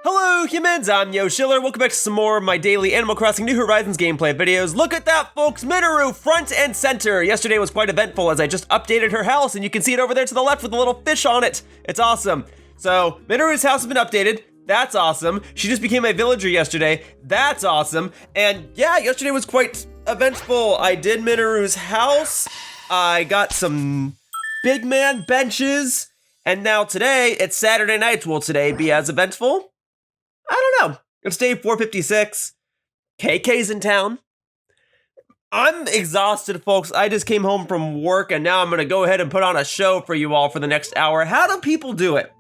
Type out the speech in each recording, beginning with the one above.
Hello humans, I'm Yo Schiller. Welcome back to some more of my daily Animal Crossing New Horizons gameplay videos. Look at that, folks! Minoru front and center. Yesterday was quite eventful as I just updated her house, and you can see it over there to the left with a little fish on it. It's awesome. So Minoru's house has been updated. That's awesome. She just became a villager yesterday. That's awesome. And yeah, yesterday was quite eventful. I did Minoru's house. I got some big man benches. And now today, it's Saturday night. Will today be as eventful? I don't know. It's day 456. KK's in town. I'm exhausted, folks. I just came home from work and now I'm going to go ahead and put on a show for you all for the next hour. How do people do it?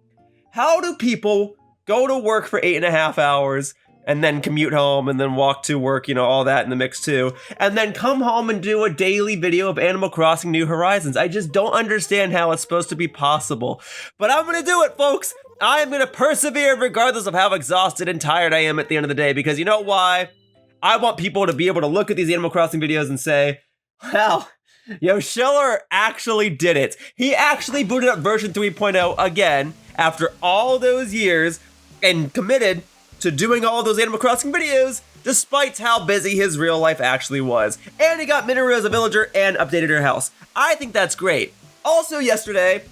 How do people go to work for 8.5 hours and then commute home and then walk to work, you know, all that in the mix too, and then come home and do a daily video of Animal Crossing New Horizons? I just don't understand how it's supposed to be possible. But I'm going to do it, folks. I am going to persevere regardless of how exhausted and tired I am at the end of the day, because you know why? I want people to be able to look at these Animal Crossing videos and say, well, Yo Schiller actually did it. He actually booted up version 3.0 again after all those years and committed to doing all those Animal Crossing videos despite how busy his real life actually was. And he got Minoru as a villager and updated her house. I think that's great. Also yesterday,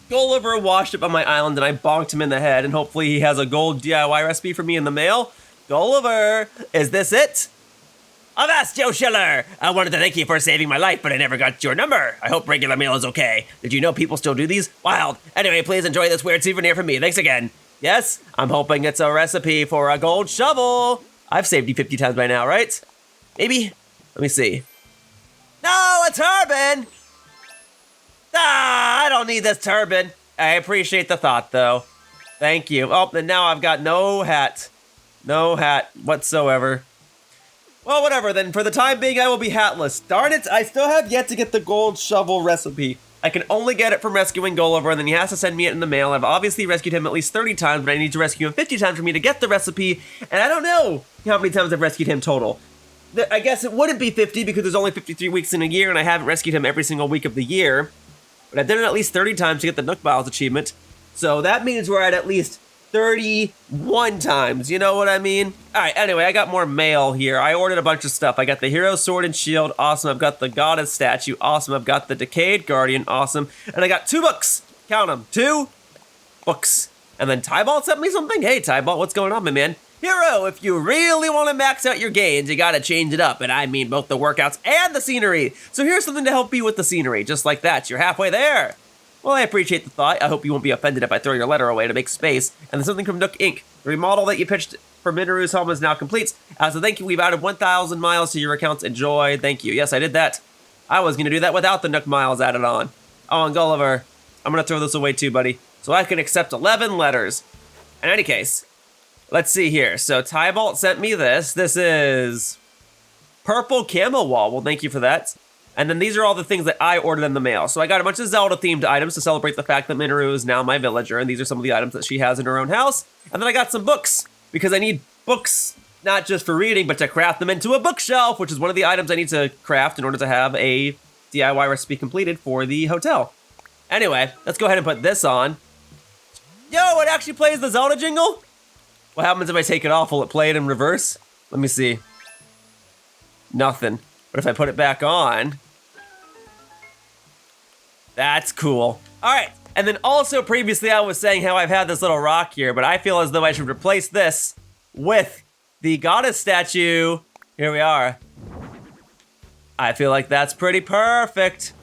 Gulliver washed up on my island and I bonked him in the head, and hopefully he has a gold DIY recipe for me in the mail. Gulliver, is this it? Avast, Yo Schiller! I wanted to thank you for saving my life, but I never got your number. I hope regular mail is okay. Did you know people still do these? Wild. Anyway, please enjoy this weird souvenir from me. Thanks again. Yes, I'm hoping it's a recipe for a gold shovel. I've saved you 50 times by now, right? Maybe? Let me see. No, a turban! Ah, I don't need this turban. I appreciate the thought, though. Thank you. Oh, and now I've got no hat. No hat whatsoever. Well, whatever, then for the time being, I will be hatless. Darn it, I still have yet to get the gold shovel recipe. I can only get it from rescuing Gulliver, and then he has to send me it in the mail. I've obviously rescued him at least 30 times, but I need to rescue him 50 times for me to get the recipe, and I don't know how many times I've rescued him total. I guess it wouldn't be 50 because there's only 53 weeks in a year, and I haven't rescued him every single week of the year. But I've done it at least 30 times to get the Nook Miles achievement, so that means we're at least 31 times, you know what I mean? Alright, anyway, I got more mail here. I ordered a bunch of stuff. I got the Hero Sword and Shield, awesome. I've got the Goddess statue, awesome. I've got the Decayed Guardian, awesome. And I got 2 books. Count them, 2 books. And then Tybalt sent me something. Hey, Tybalt, what's going on, my man? Hero, if you really want to max out your gains, you gotta change it up. And I mean both the workouts and the scenery. So here's something to help you with the scenery. Just like that, you're halfway there. Well, I appreciate the thought. I hope you won't be offended if I throw your letter away to make space. And there's something from Nook Inc. The remodel that you pitched for Minoru's home is now complete. As a thank you, we've added 1,000 miles to your account. Enjoy. Thank you. Yes, I did that. I was going to do that without the Nook Miles added on. Oh, and Gulliver, I'm going to throw this away too, buddy. So I can accept 11 letters. In any case, let's see here. So Tybalt sent me this. This is purple camel wall. Well, thank you for that. And then these are all the things that I ordered in the mail. So I got a bunch of Zelda-themed items to celebrate the fact that Minoru is now my villager, and these are some of the items that she has in her own house. And then I got some books, because I need books not just for reading, but to craft them into a bookshelf, which is one of the items I need to craft in order to have a DIY recipe completed for the hotel. Anyway, let's go ahead and put this on. Yo, it actually plays the Zelda jingle? What happens if I take it off? Will it play it in reverse? Let me see. Nothing. But if I put it back on... That's cool. All right, and then also previously I was saying how I've had this little rock here, but I feel as though I should replace this with the goddess statue. Here we are. I feel like that's pretty perfect.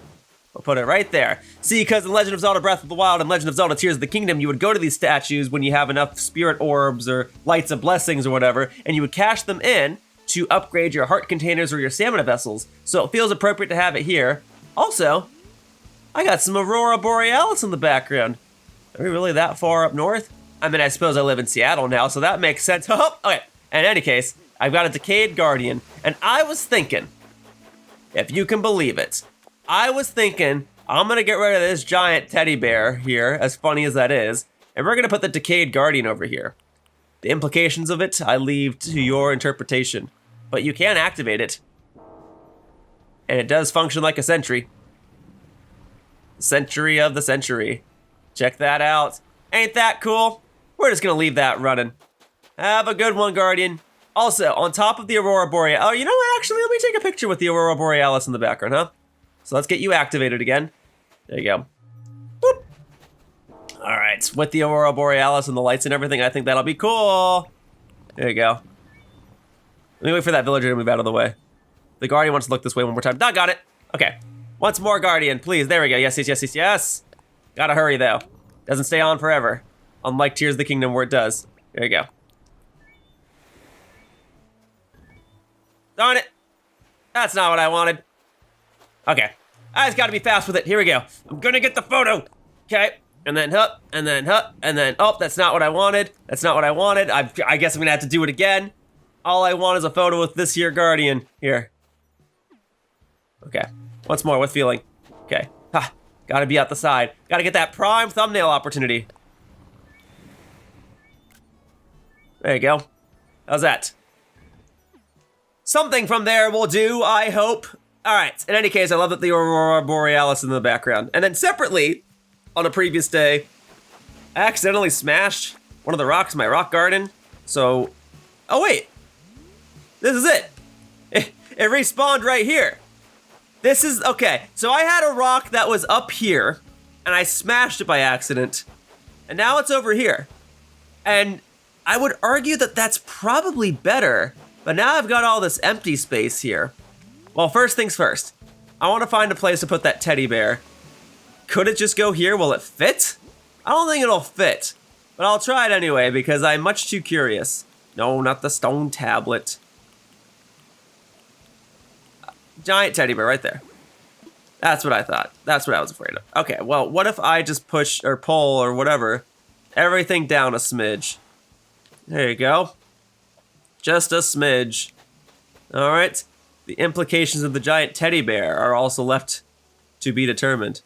We'll put it right there. See, because in Legend of Zelda Breath of the Wild and Legend of Zelda Tears of the Kingdom, you would go to these statues when you have enough spirit orbs or lights of blessings or whatever, and you would cash them in to upgrade your heart containers or your stamina vessels. So it feels appropriate to have it here. Also, I got some Aurora Borealis in the background. Are we really that far up north? I mean, I suppose I live in Seattle now, so that makes sense. Oh, okay, in any case, I've got a Decayed Guardian, and I was thinking, if you can believe it, I was thinking, I'm gonna get rid of this giant teddy bear here, as funny as that is, and we're gonna put the Decayed Guardian over here. The implications of it, I leave to your interpretation, but you can activate it. And it does function like a sentry. Century of the century. Check that out. Ain't that cool? We're just gonna leave that running. Have a good one, Guardian. Also, on top of the Aurora Borealis. Oh, you know what? Actually, let me take a picture with the Aurora Borealis in the background, huh? So let's get you activated again. There you go. Boop. All right, with the Aurora Borealis and the lights and everything, I think that'll be cool. There you go. Let me wait for that villager to move out of the way. The Guardian wants to look this way one more time. Got it. Okay. Once more, Guardian, please. There we go. Yes, yes, yes, yes, yes. Gotta hurry, though. Doesn't stay on forever. Unlike Tears of the Kingdom, where it does. There you go. Darn it. That's not what I wanted. Okay. I just gotta be fast with it. Here we go. I'm gonna get the photo. Okay. And then hup, and then hup, and then, oh, that's not what I wanted. That's not what I wanted. I guess I'm gonna have to do it again. All I want is a photo with this here Guardian. Here. Okay. Once more, with feeling. Okay. Ha. Gotta be out the side. Gotta get that prime thumbnail opportunity. There you go. How's that? Something from there will do, I hope. All right, in any case, I love that the Aurora Borealis in the background. And then separately, on a previous day, I accidentally smashed one of the rocks in my rock garden. So, oh wait, this is it. It respawned right here. This is, okay, so I had a rock that was up here, and I smashed it by accident, and now it's over here. And I would argue that that's probably better, but now I've got all this empty space here. Well, first things first, I want to find a place to put that teddy bear. Could it just go here? Will it fit? I don't think it'll fit, but I'll try it anyway because I'm much too curious. No, not the stone tablet. Giant teddy bear right there. That's what I thought. That's what I was afraid of. Okay, well, what if I just push or pull or whatever, everything down a smidge? There you go. Just a smidge. All right. The implications of the giant teddy bear are also left to be determined.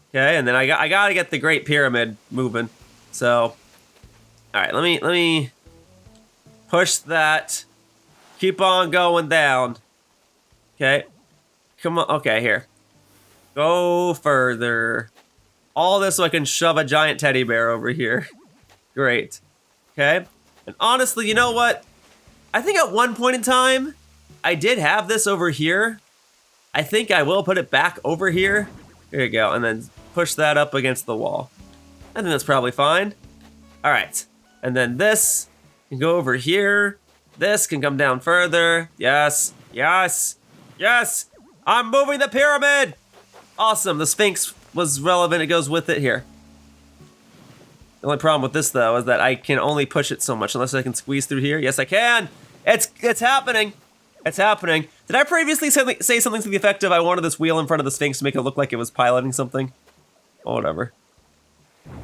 Okay, and then I gotta get the Great Pyramid moving. So, all right, let me push that. Keep on going down. Okay, come on. Okay, here. Go further. All this so I can shove a giant teddy bear over here. Great. Okay, and honestly, you know what? I think at one point in time, I did have this over here. I think I will put it back over here. There you go, and then push that up against the wall. I think that's probably fine. All right, and then this can go over here. This can come down further. Yes, yes, yes. I'm moving the pyramid. Awesome, the Sphinx was relevant. It goes with it here. The only problem with this, though, is that I can only push it so much unless I can squeeze through here. Yes, I can. It's happening. It's happening. Did I previously say something to the effect of I wanted this wheel in front of the Sphinx to make it look like it was piloting something? Oh, whatever.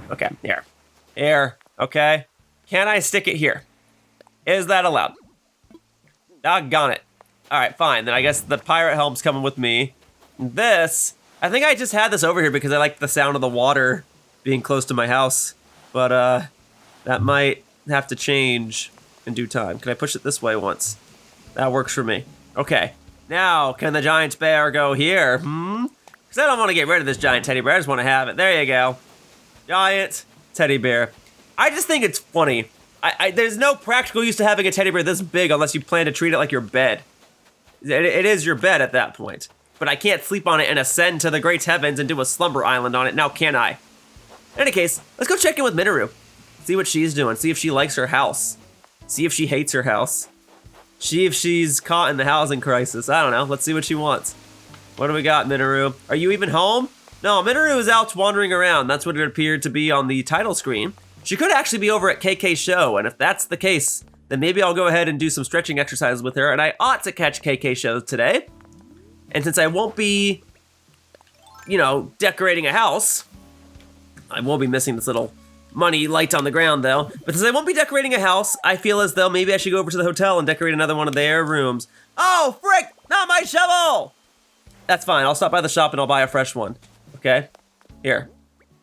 Okay, here. Here, okay. Can I stick it here? Is that allowed? Doggone it. All right, fine. Then I guess the pirate helm's coming with me. This, I think I just had this over here because I like the sound of the water being close to my house. But that might have to change in due time. Can I push it this way once? That works for me. Okay. Now, can the giant bear go here? Because I don't want to get rid of this giant teddy bear. I just want to have it. There you go. Giant teddy bear. I just think it's funny. There's no practical use to having a teddy bear this big unless you plan to treat it like your bed. It is your bed at that point. But I can't sleep on it and ascend to the great heavens and do a slumber island on it. Now can I? In any case, let's go check in with Minoru. See what she's doing. See if she likes her house. See if she hates her house. See if she's caught in the housing crisis. I don't know. Let's see what she wants. What do we got, Minoru? Are you even home? No, Minoru is out wandering around. That's what it appeared to be on the title screen. She could actually be over at KK's show, and if that's the case, then maybe I'll go ahead and do some stretching exercises with her, and I ought to catch KK shows today. And since I won't be, decorating a house, I won't be missing this little money light on the ground, though. But since I won't be decorating a house, I feel as though maybe I should go over to the hotel and decorate another one of their rooms. Oh, frick! Not my shovel! That's fine. I'll stop by the shop and I'll buy a fresh one. Okay? Here.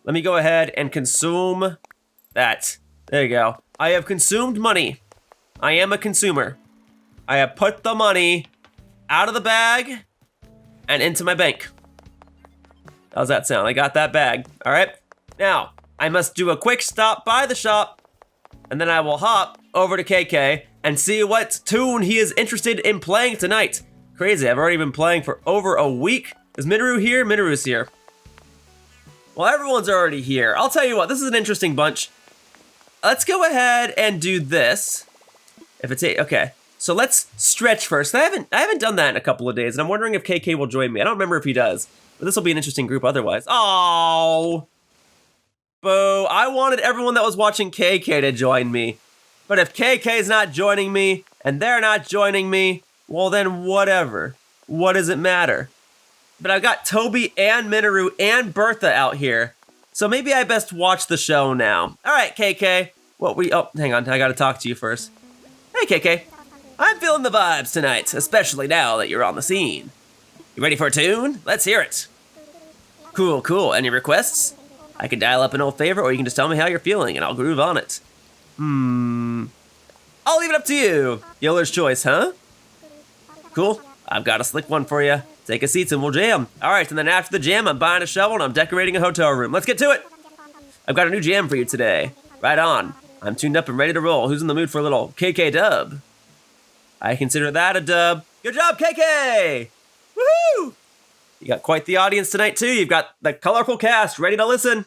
Let me go ahead and consume that. There you go. I have consumed money. I am a consumer. I have put the money out of the bag and into my bank. How's that sound? I got that bag. All right. Now, I must do a quick stop by the shop and then I will hop over to KK and see what tune he is interested in playing tonight. Crazy, I've already been playing for over a week. Is Minoru here? Minoru's here. Well, everyone's already here. I'll tell you what, this is an interesting bunch. Let's go ahead and do this. If it's okay. So let's stretch first. I haven't done that in a couple of days, and I'm wondering if KK will join me. I don't remember if he does, but this will be an interesting group otherwise. Oh, boo. I wanted everyone that was watching KK to join me. But if KK's not joining me, and they're not joining me, well then whatever. What does it matter? But I've got Toby and Minoru and Bertha out here. So maybe I best watch the show now. All right, KK. Oh, hang on, I gotta talk to you first. Hey, KK. I'm feeling the vibes tonight, especially now that you're on the scene. You ready for a tune? Let's hear it. Cool, cool. Any requests? I can dial up an old favorite, or you can just tell me how you're feeling, and I'll groove on it. I'll leave it up to you. Yoler's choice, huh? Cool. I've got a slick one for you. Take a seat and we'll jam. All right, and then after the jam, I'm buying a shovel and I'm decorating a hotel room. Let's get to it. I've got a new jam for you today. Right on. I'm tuned up and ready to roll. Who's in the mood for a little KK dub? I consider that a dub. Good job, KK! Woohoo! You got quite the audience tonight, too. You've got the colorful cast ready to listen.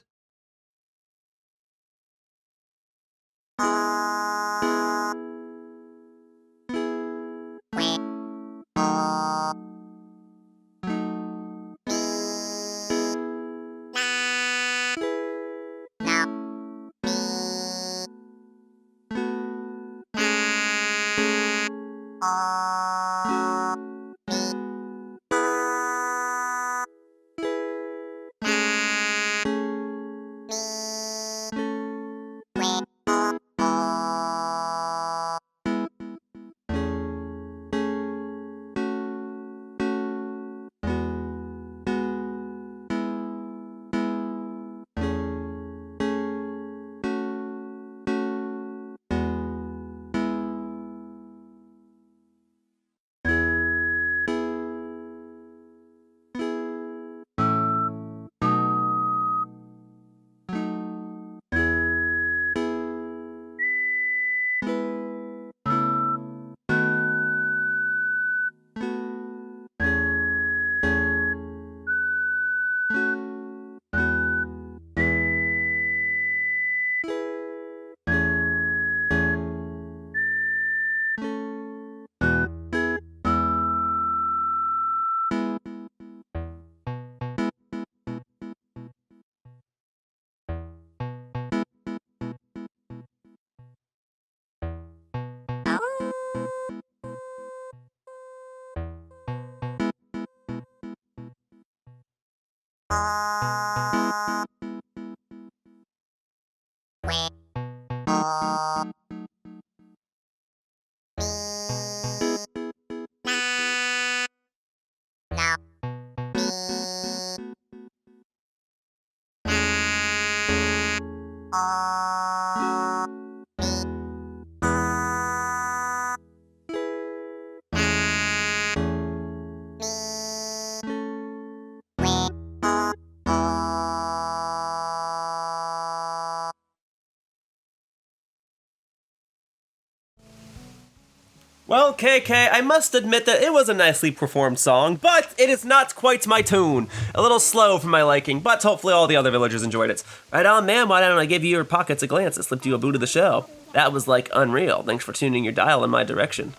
Well, KK, I must admit that it was a nicely performed song, but it is not quite my tune. A little slow for my liking, but hopefully all the other villagers enjoyed it. Right on, man, why don't I give you your pockets a glance? It slipped you a boot of the show. That was, like, unreal. Thanks for tuning your dial in my direction.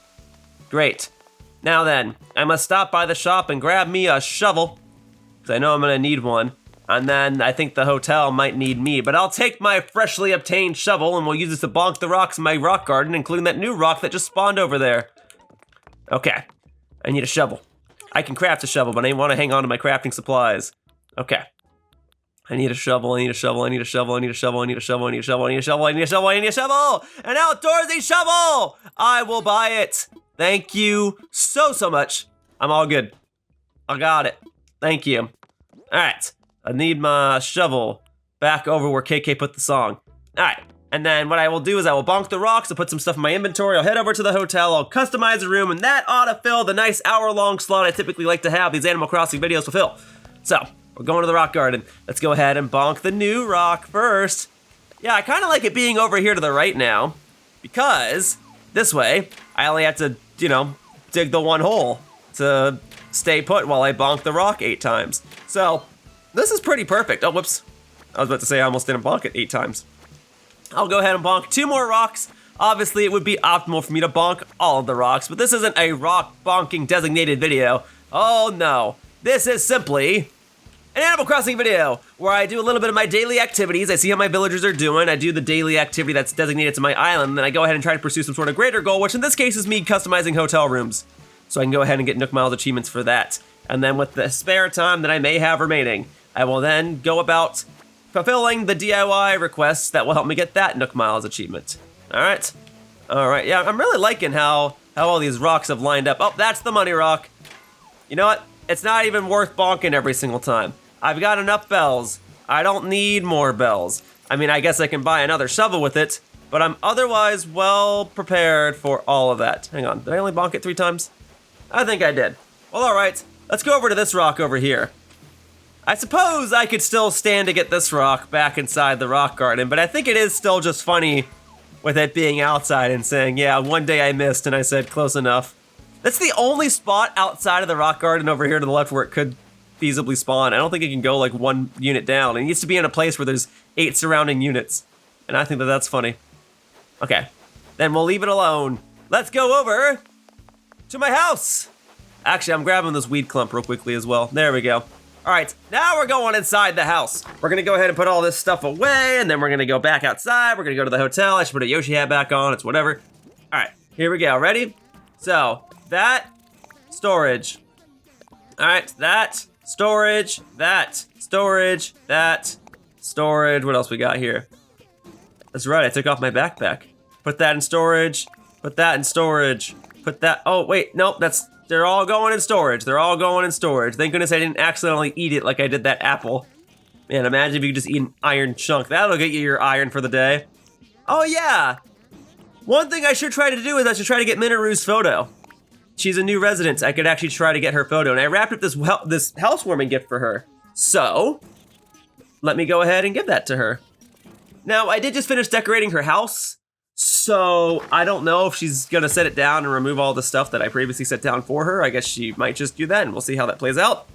Great. Now then, I must stop by the shop and grab me a shovel, because I know I'm gonna need one. And then I think the hotel might need me, but I'll take my freshly obtained shovel and we'll use it to bonk the rocks in my rock garden, including that new rock that just spawned over there. Okay, I need a shovel. I can craft a shovel, but I want to hang on to my crafting supplies. Okay. I need a shovel, I need a shovel, I need a shovel, I need a shovel, I need a shovel, I need a shovel, I need a shovel, I need a shovel, I need a shovel! An outdoorsy shovel! I will buy it. Thank you so much. I'm all good. I got it. Thank you. All right. I need my shovel back over where KK put the song. All right, and then what I will do is I will bonk the rocks, I'll put some stuff in my inventory, I'll head over to the hotel, I'll customize a room, and that ought to fill the nice hour-long slot I typically like to have these Animal Crossing videos fulfill. So, we're going to the rock garden. Let's go ahead and bonk the new rock first. Yeah, I kind of like it being over here to the right now, because this way, I only have to, dig the one hole to stay put while I bonk the rock 8 times. So, this is pretty perfect. Oh, whoops. I was about to say I almost didn't bonk it 8 times. I'll go ahead and bonk 2 more rocks. Obviously, it would be optimal for me to bonk all of the rocks, but this isn't a rock bonking designated video. Oh no, this is simply an Animal Crossing video where I do a little bit of my daily activities. I see how my villagers are doing. I do the daily activity that's designated to my island, and then I go ahead and try to pursue some sort of greater goal, which in this case is me customizing hotel rooms. So I can go ahead and get Nook Miles achievements for that. And then with the spare time that I may have remaining, I will then go about fulfilling the DIY requests that will help me get that Nook Miles achievement. All right, yeah, I'm really liking how all these rocks have lined up. Oh, that's the money rock. You know what? It's not even worth bonking every single time. I've got enough bells. I don't need more bells. I mean, I guess I can buy another shovel with it, but I'm otherwise well prepared for all of that. Hang on, did I only bonk it 3 times? I think I did. Well, all right, let's go over to this rock over here. I suppose I could still stand to get this rock back inside the rock garden, but I think it is still just funny with it being outside and saying, yeah, one day I missed and I said close enough. That's the only spot outside of the rock garden over here to the left where it could feasibly spawn. I don't think it can go like 1 unit down. It needs to be in a place where there's 8 surrounding units. And I think that that's funny. Okay, then we'll leave it alone. Let's go over to my house. Actually, I'm grabbing this weed clump real quickly as well. There we go. All right, now we're going inside the house. We're gonna go ahead and put all this stuff away, and then we're gonna go back outside. We're gonna go to the hotel. I should put a Yoshi hat back on, it's whatever. All right, here we go, ready? So, that, storage. All right, that, storage, that, storage, that, storage. What else we got here? That's right, I took off my backpack. Put that in storage, put that in storage, put that, oh wait, nope, they're all going in storage. They're all going in storage. Thank goodness I didn't accidentally eat it like I did that apple. Man, imagine if you could just eat an iron chunk. That'll get you your iron for the day. Oh yeah! One thing I should try to do is I should try to get Minoru's photo. She's a new resident. I could actually try to get her photo. And I wrapped up this housewarming gift for her. So, let me go ahead and give that to her. Now, I did just finish decorating her house. So, I don't know if she's gonna set it down and remove all the stuff that I previously set down for her. I guess she might just do that, and we'll see how that plays out.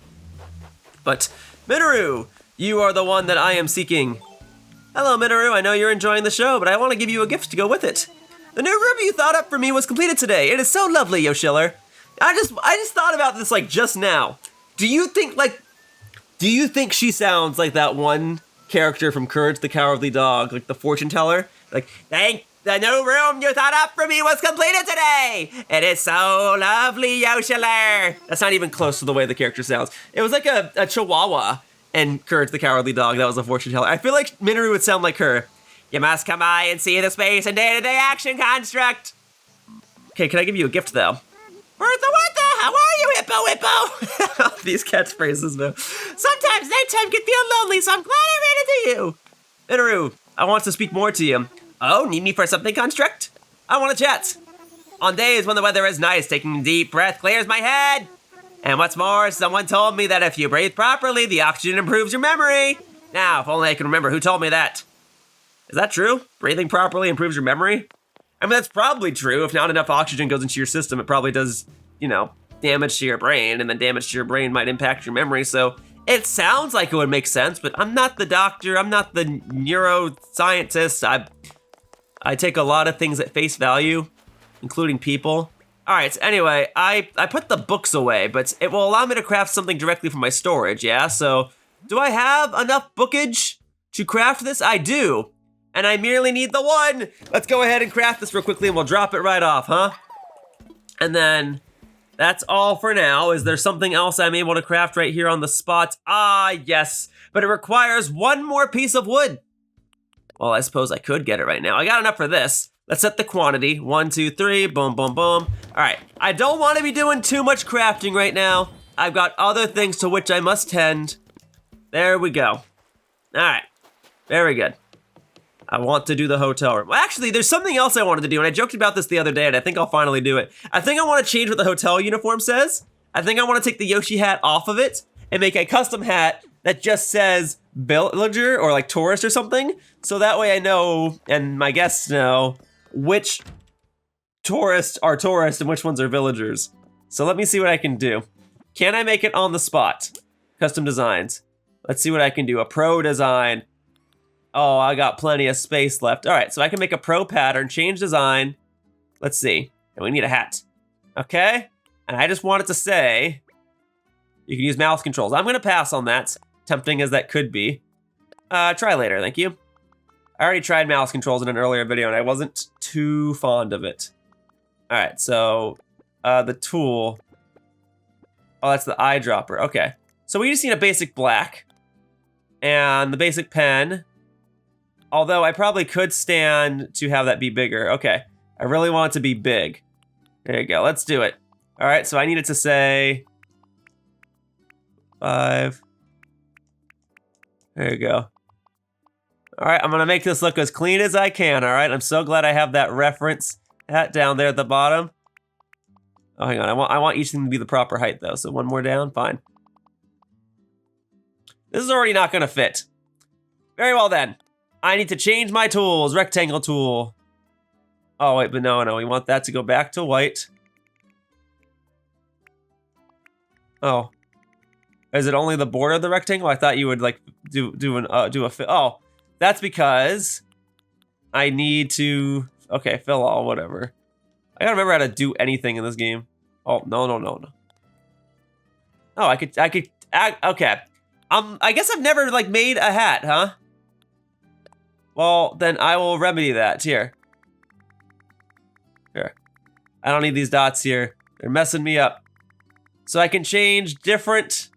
But, Minoru, you are the one that I am seeking. Hello, Minoru, I know you're enjoying the show, but I want to give you a gift to go with it. The new room you thought up for me was completed today. It is so lovely, Yoshiller. I just thought about this, like, just now. Do you think she sounds like that one character from Courage the Cowardly Dog, like the fortune teller? Like, the new room you thought up for me was completed today! It is so lovely, Yoshiller! That's not even close to the way the character sounds. It was like a chihuahua and Courage the Cowardly Dog that was a fortune teller. I feel like Minoru would sound like her. You must come by and see the space and day-to-day action construct. Okay, can I give you a gift, though? Bertha, what the? How are you, Hippo? These catchphrases, man. Sometimes nighttime can feel lonely, so I'm glad I ran into you. Minoru, I want to speak more to you. Oh, need me for something, Construct? I want to chat. On days when the weather is nice, taking a deep breath clears my head. And what's more, someone told me that if you breathe properly, the oxygen improves your memory. Now, if only I can remember who told me that. Is that true? Breathing properly improves your memory? I mean, that's probably true. If not enough oxygen goes into your system, it probably does, damage to your brain, and then damage to your brain might impact your memory, so it sounds like it would make sense, but I'm not the doctor, I'm not the neuroscientist. I take a lot of things at face value, including people. All right, anyway, I put the books away, but it will allow me to craft something directly from my storage, yeah? So, do I have enough bookage to craft this? I do, and I merely need the one. Let's go ahead and craft this real quickly, and we'll drop it right off, huh? And then, that's all for now. Is there something else I'm able to craft right here on the spot? Ah, yes, but it requires one more piece of wood. Well, I suppose I could get it right now. I got enough for this. Let's set the quantity. 1, 2, 3, boom, boom, boom. All right, I don't want to be doing too much crafting right now. I've got other things to which I must tend. There we go. All right, very good. I want to do the hotel room. Well, actually, there's something else I wanted to do, and I joked about this the other day, and I think I'll finally do it. I think I want to change what the hotel uniform says. I think I want to take the Yoshi hat off of it and make a custom hat that just says villager or like tourist or something. So that way I know, and my guests know, which tourists are tourists and which ones are villagers. So let me see what I can do. Can I make it on the spot? Custom designs. Let's see what I can do. A pro design. Oh, I got plenty of space left. All right, so I can make a pro pattern, change design. Let's see. And we need a hat. Okay. And I just wanted to say, you can use mouse controls. I'm gonna pass on that, tempting as that could be. Try later, thank you. I already tried mouse controls in an earlier video and I wasn't too fond of it. All right, so the tool. Oh, that's the eyedropper, okay. So we just need a basic black and the basic pen. Although I probably could stand to have that be bigger. Okay, I really want it to be big. There you go, let's do it. All right, so I need it to say 5. There you go. All right, I'm gonna make this look as clean as I can, all right? I'm so glad I have that reference hat down there at the bottom. Oh, hang on, I want each thing to be the proper height though, so one more down, fine. This is already not gonna fit. Very well then. I need to change my tools, rectangle tool. Oh wait, but no, we want that to go back to white. Oh, is it only the border of the rectangle? I thought you would like do a fill. Oh, that's because I need to, okay, fill all, whatever. I gotta remember how to do anything in this game. Oh, no. Oh, I could, okay. I guess I've never like made a hat, huh? Well, then I will remedy that, here. Here. I don't need these dots here. They're messing me up. So I can change different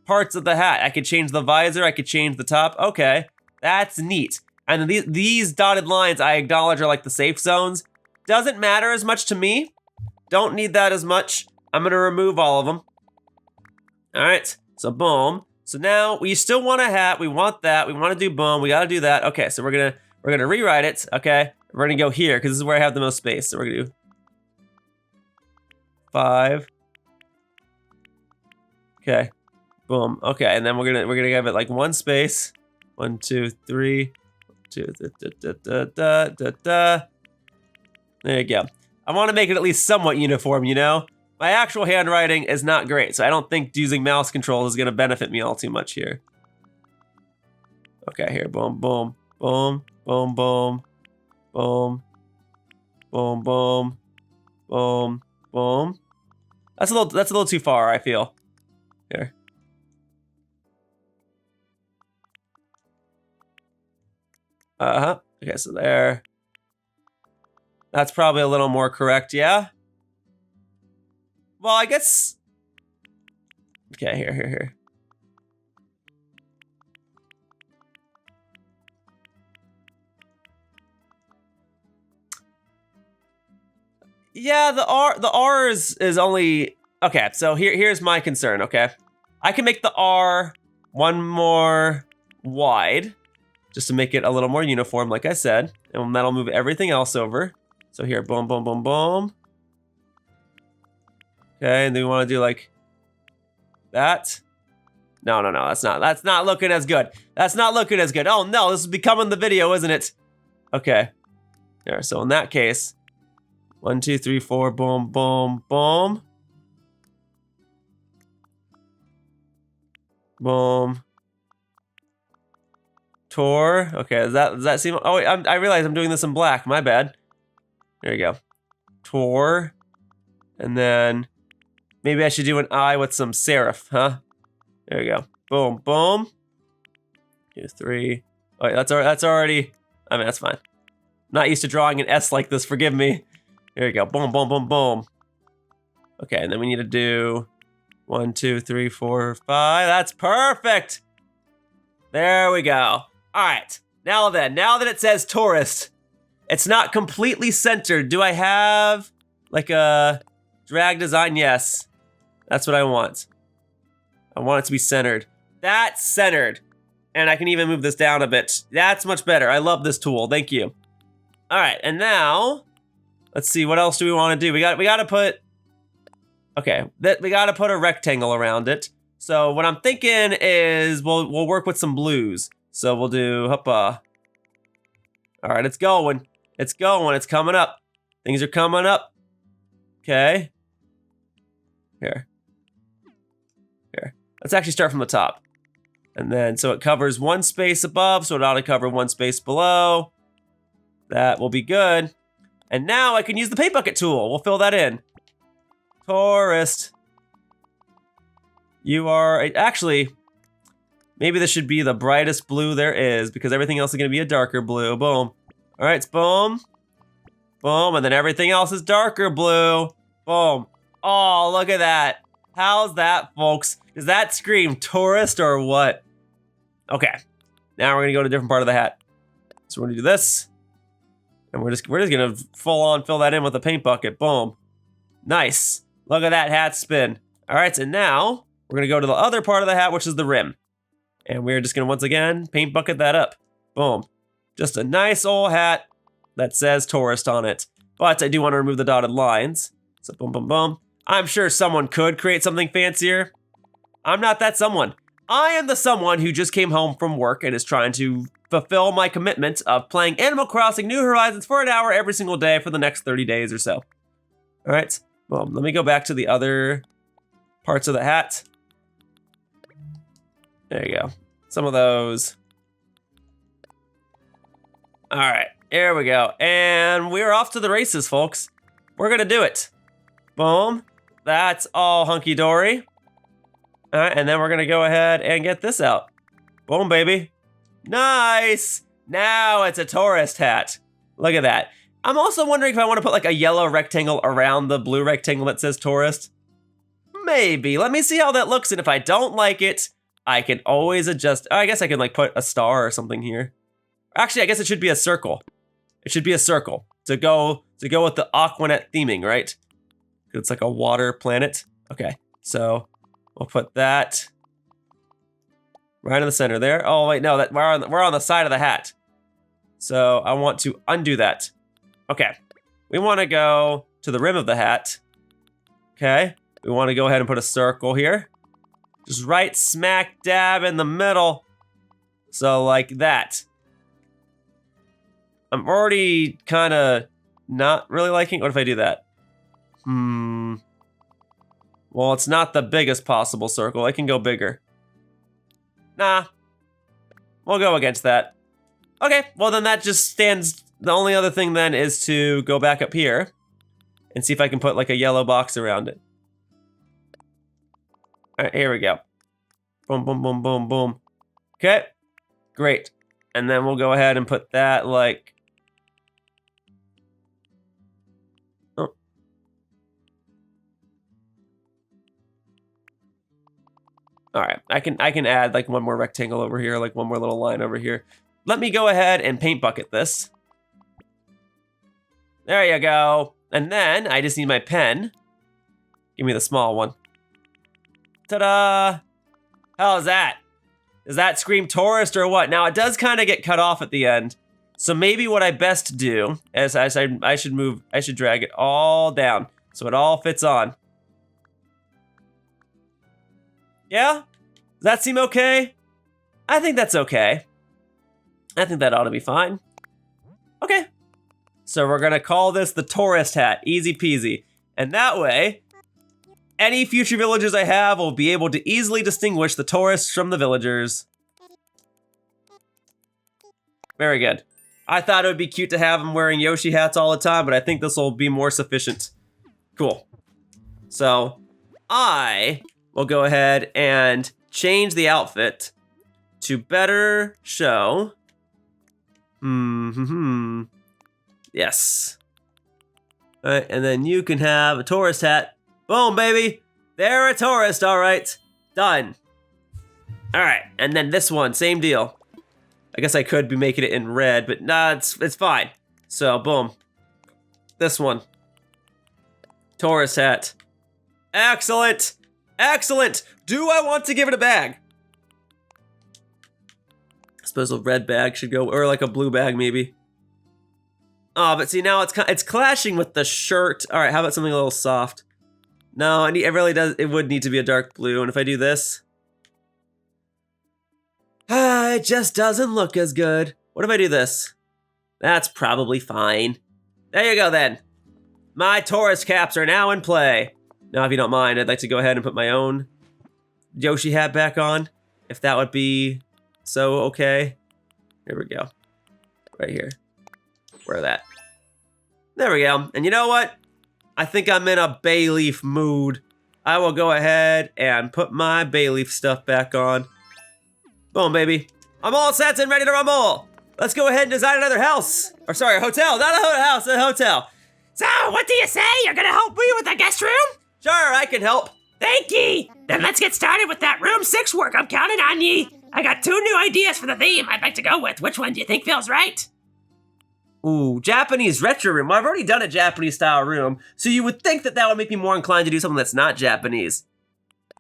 parts of the hat. I could change the visor, I could change the top. Okay, that's neat. And these dotted lines I acknowledge are like the safe zones. Doesn't matter as much to me. Don't need that as much. I'm gonna remove all of them. All right, so boom. So now we still want a hat, we want that, we wanna do boom, we gotta do that. Okay, so we're gonna rewrite it, okay? We're gonna go here, because this is where I have the most space. So we're gonna do 5. Okay, boom, okay, and then we're gonna give it like one space. 1, 2, 3, 2, There you go. I wanna make it at least somewhat uniform, you know? My actual handwriting is not great, so I don't think using mouse control is gonna benefit me all too much here. Okay, here, boom, boom, boom, boom, boom, boom, boom, boom, boom, boom. That's a little too far, I feel. Here. Okay, so there. That's probably a little more correct, yeah? Well, I guess... Okay, here. Yeah, the R is only... Okay, so here's my concern, okay? I can make the R one more wide, just to make it a little more uniform, like I said, and that'll move everything else over. So here, boom, boom, boom, boom. Okay, and then we want to do like that. No, that's not looking as good. That's not looking as good. Oh no, this is becoming the video, isn't it? Okay, there. So in that case, 1, 2, 3, 4, boom, boom, boom, boom. Tor. Okay, does that seem? Oh, wait, I realize I'm doing this in black. My bad. There you go. Tor, and then maybe I should do an eye with some serif, huh? There you go. Boom, boom. 2, 3. Oh, yeah, that's already. I mean, that's fine. Not used to drawing an S like this. Forgive me. There you go. Boom, boom, boom, boom. Okay, and then we need to do 1, 2, 3, 4, 5. That's perfect. There we go. All right. Now that it says tourist, it's not completely centered. Do I have like a drag design? Yes. That's what I want. I want it to be centered. That's centered. And I can even move this down a bit. That's much better. I love this tool. Thank you. All right, and now let's see, what else do we want to do? We got to put, okay, we got to put a rectangle around it. So what I'm thinking is we'll work with some blues. So we'll do hoppa. All right, it's going. It's going. It's coming up. Things are coming up. Okay. Here. Let's actually start from the top. And then, so it covers one space above, so it ought to cover one space below. That will be good. And now I can use the paint bucket tool. We'll fill that in. Tourist. You are, actually, maybe this should be the brightest blue there is because everything else is gonna be a darker blue. Boom. All right, it's boom. Boom, and then everything else is darker blue. Boom. Oh, look at that. How's that, folks? Does that scream tourist or what? Okay, now we're gonna go to a different part of the hat. So we're gonna do this. And we're just gonna full on fill that in with a paint bucket. Boom. Nice. Look at that hat spin. All right, so now we're gonna go to the other part of the hat, which is the rim. And we're just gonna once again paint bucket that up. Boom. Just a nice old hat that says tourist on it. But I do want to remove the dotted lines. So boom, boom, boom. I'm sure someone could create something fancier. I'm not that someone. I am the someone who just came home from work and is trying to fulfill my commitment of playing Animal Crossing New Horizons for an hour every single day for the next 30 days or so. All right, well, let me go back to the other parts of the hat. There you go. Some of those. All right, here we go. And we're off to the races, folks. We're gonna do it. Boom. That's all hunky-dory. All right, and then we're gonna go ahead and get this out. Boom, baby. Nice. Now it's a tourist hat. Look at that. I'm also wondering if I want to put like a yellow rectangle around the blue rectangle that says tourist. Maybe. Let me see how that looks, and if I don't like it, I can always adjust. I guess I can like put a star or something here. Actually, I guess it should be a circle. It should be a circle to go with the Aquanet theming, right? It's like a water planet. Okay, so we'll put that right in the center there. Oh wait, no, that we're on the side of the hat. So I want to undo that. Okay, we want to go to the rim of the hat. Okay, we want to go ahead and put a circle here, just right smack dab in the middle. So like that. I'm already kind of not really liking. What if I do that? Well, it's not the biggest possible circle. I can go bigger. Nah. We'll go against that. Okay, well then that just stands. The only other thing then is to go back up here and see if I can put like a yellow box around it. All right, here we go. Boom, boom, boom, boom, boom. Okay, great. And then we'll go ahead and put that like... All right, I can add like one more rectangle over here, like one more little line over here. Let me go ahead and paint bucket this. There you go. And then I just need my pen. Give me the small one. Ta-da! How's that? Does that scream tourist or what? Now it does kind of get cut off at the end. So maybe what I best do is I should drag it all down so it all fits on. Yeah? Does that seem okay? I think that's okay. I think that ought to be fine. Okay. So we're gonna call this the tourist hat, easy peasy. And that way, any future villagers I have will be able to easily distinguish the tourists from the villagers. Very good. I thought it would be cute to have them wearing Yoshi hats all the time, but I think this will be more sufficient. Cool. So, I will go ahead and change the outfit to better show. Yes. All right, and then you can have a tourist hat. Boom, baby. They're a tourist, all right. Done. All right, and then this one, same deal. I guess I could be making it in red, but nah, it's fine. So, boom. This one. Tourist hat. Excellent. Excellent. Do I want to give it a bag? I suppose a red bag should go, or like a blue bag maybe. Oh, but see now it's clashing with the shirt. All right, how about something a little soft? No, it really does. It would need to be a dark blue. And if I do this, It just doesn't look as good. What if I do this? That's probably fine. There you go then. My tourist caps are now in play. Now, if you don't mind, I'd like to go ahead and put my own Yoshi hat back on, if that would be so okay. Here we go. Right here. Wear that. There we go. And you know what? I think I'm in a bay leaf mood. I will go ahead and put my bay leaf stuff back on. Boom, baby. I'm all set and ready to rumble. Let's go ahead and design another house. Or sorry, a hotel. Not a house, a hotel. So, what do you say? You're gonna help me with the guest room? Sure, I can help. Thank ye! Then let's get started with that room 6 work. I'm counting on ye. I got 2 new ideas for the theme I'd like to go with. Which one do you think feels right? Ooh, Japanese retro room. Well, I've already done a Japanese style room, so you would think that that would make me more inclined to do something that's not Japanese.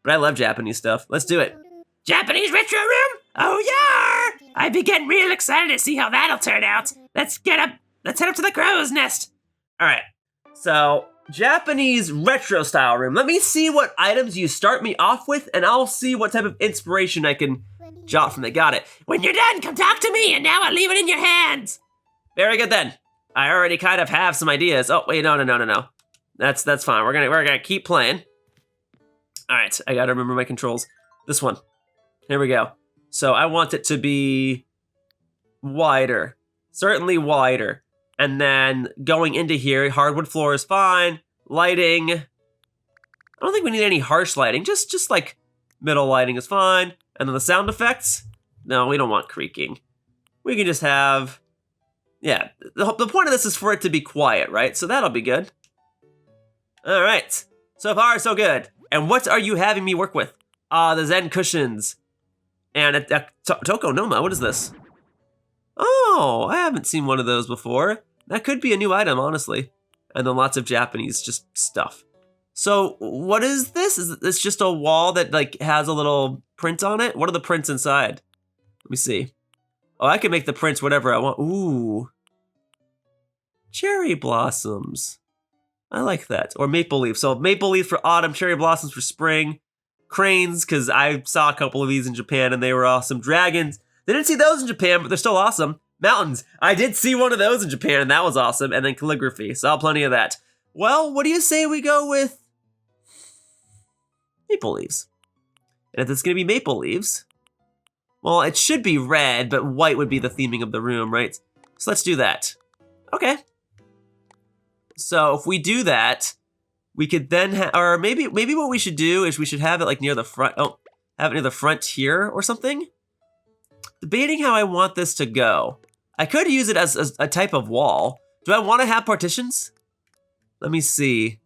But I love Japanese stuff. Let's do it. Japanese retro room? Oh yeah! I be getting real excited to see how that'll turn out. Let's head up to the crow's nest. All right, so Japanese retro style room. Let me see what items you start me off with, and I'll see what type of inspiration I can jot from that. Got it. When you're done, come talk to me, and now I'll leave it in your hands. Very good then. I already kind of have some ideas. Oh wait, no. That's fine. We're gonna keep playing. All right, I gotta remember my controls. This one. Here we go. So I want it to be wider, certainly wider. And then going into here, hardwood floor is fine. Lighting, I don't think we need any harsh lighting. Just like middle lighting is fine. And then the sound effects, no, we don't want creaking. We can just have, yeah. The point of this is for it to be quiet, right? So that'll be good. All right, so far so good. And what are you having me work with? The Zen cushions. And a Tokonoma, what is this? Oh, I haven't seen one of those before. That could be a new item, honestly. And then lots of Japanese just stuff. So what is this? Is this just a wall that like has a little print on it? What are the prints inside? Let me see. Oh, I can make the prints whatever I want. Ooh. Cherry blossoms. I like that. Or maple leaf. So maple leaf for autumn, cherry blossoms for spring. Cranes, because I saw a couple of these in Japan and they were awesome. Dragons. They didn't see those in Japan, but they're still awesome. Mountains. I did see one of those in Japan, and that was awesome. And then calligraphy. Saw plenty of that. Well, what do you say we go with maple leaves? And if it's going to be maple leaves, well, it should be red, but white would be the theming of the room, right? So let's do that. Okay. So if we do that, we could then, or maybe what we should do is we should have it like near the front. Oh, have it near the front here or something. Debating how I want this to go. I could use it as a type of wall. Do I want to have partitions? Let me see.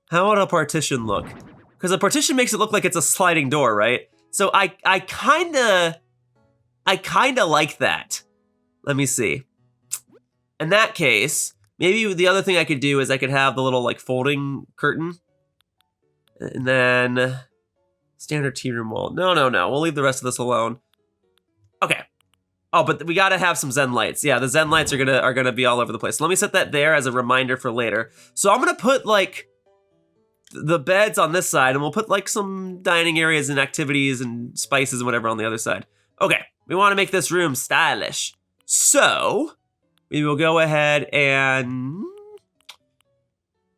How would a partition look? Because a partition makes it look like it's a sliding door, right? So I kinda like that. Let me see. In that case, maybe the other thing I could do is I could have the little like folding curtain. And then standard tea room wall. No. We'll leave the rest of this alone. Okay. Oh, but we gotta have some Zen lights. Yeah, the Zen lights are gonna be all over the place. Let me set that there as a reminder for later. So I'm gonna put like the beds on this side, and we'll put like some dining areas and activities and spices and whatever on the other side. Okay, we want to make this room stylish. So we will go ahead and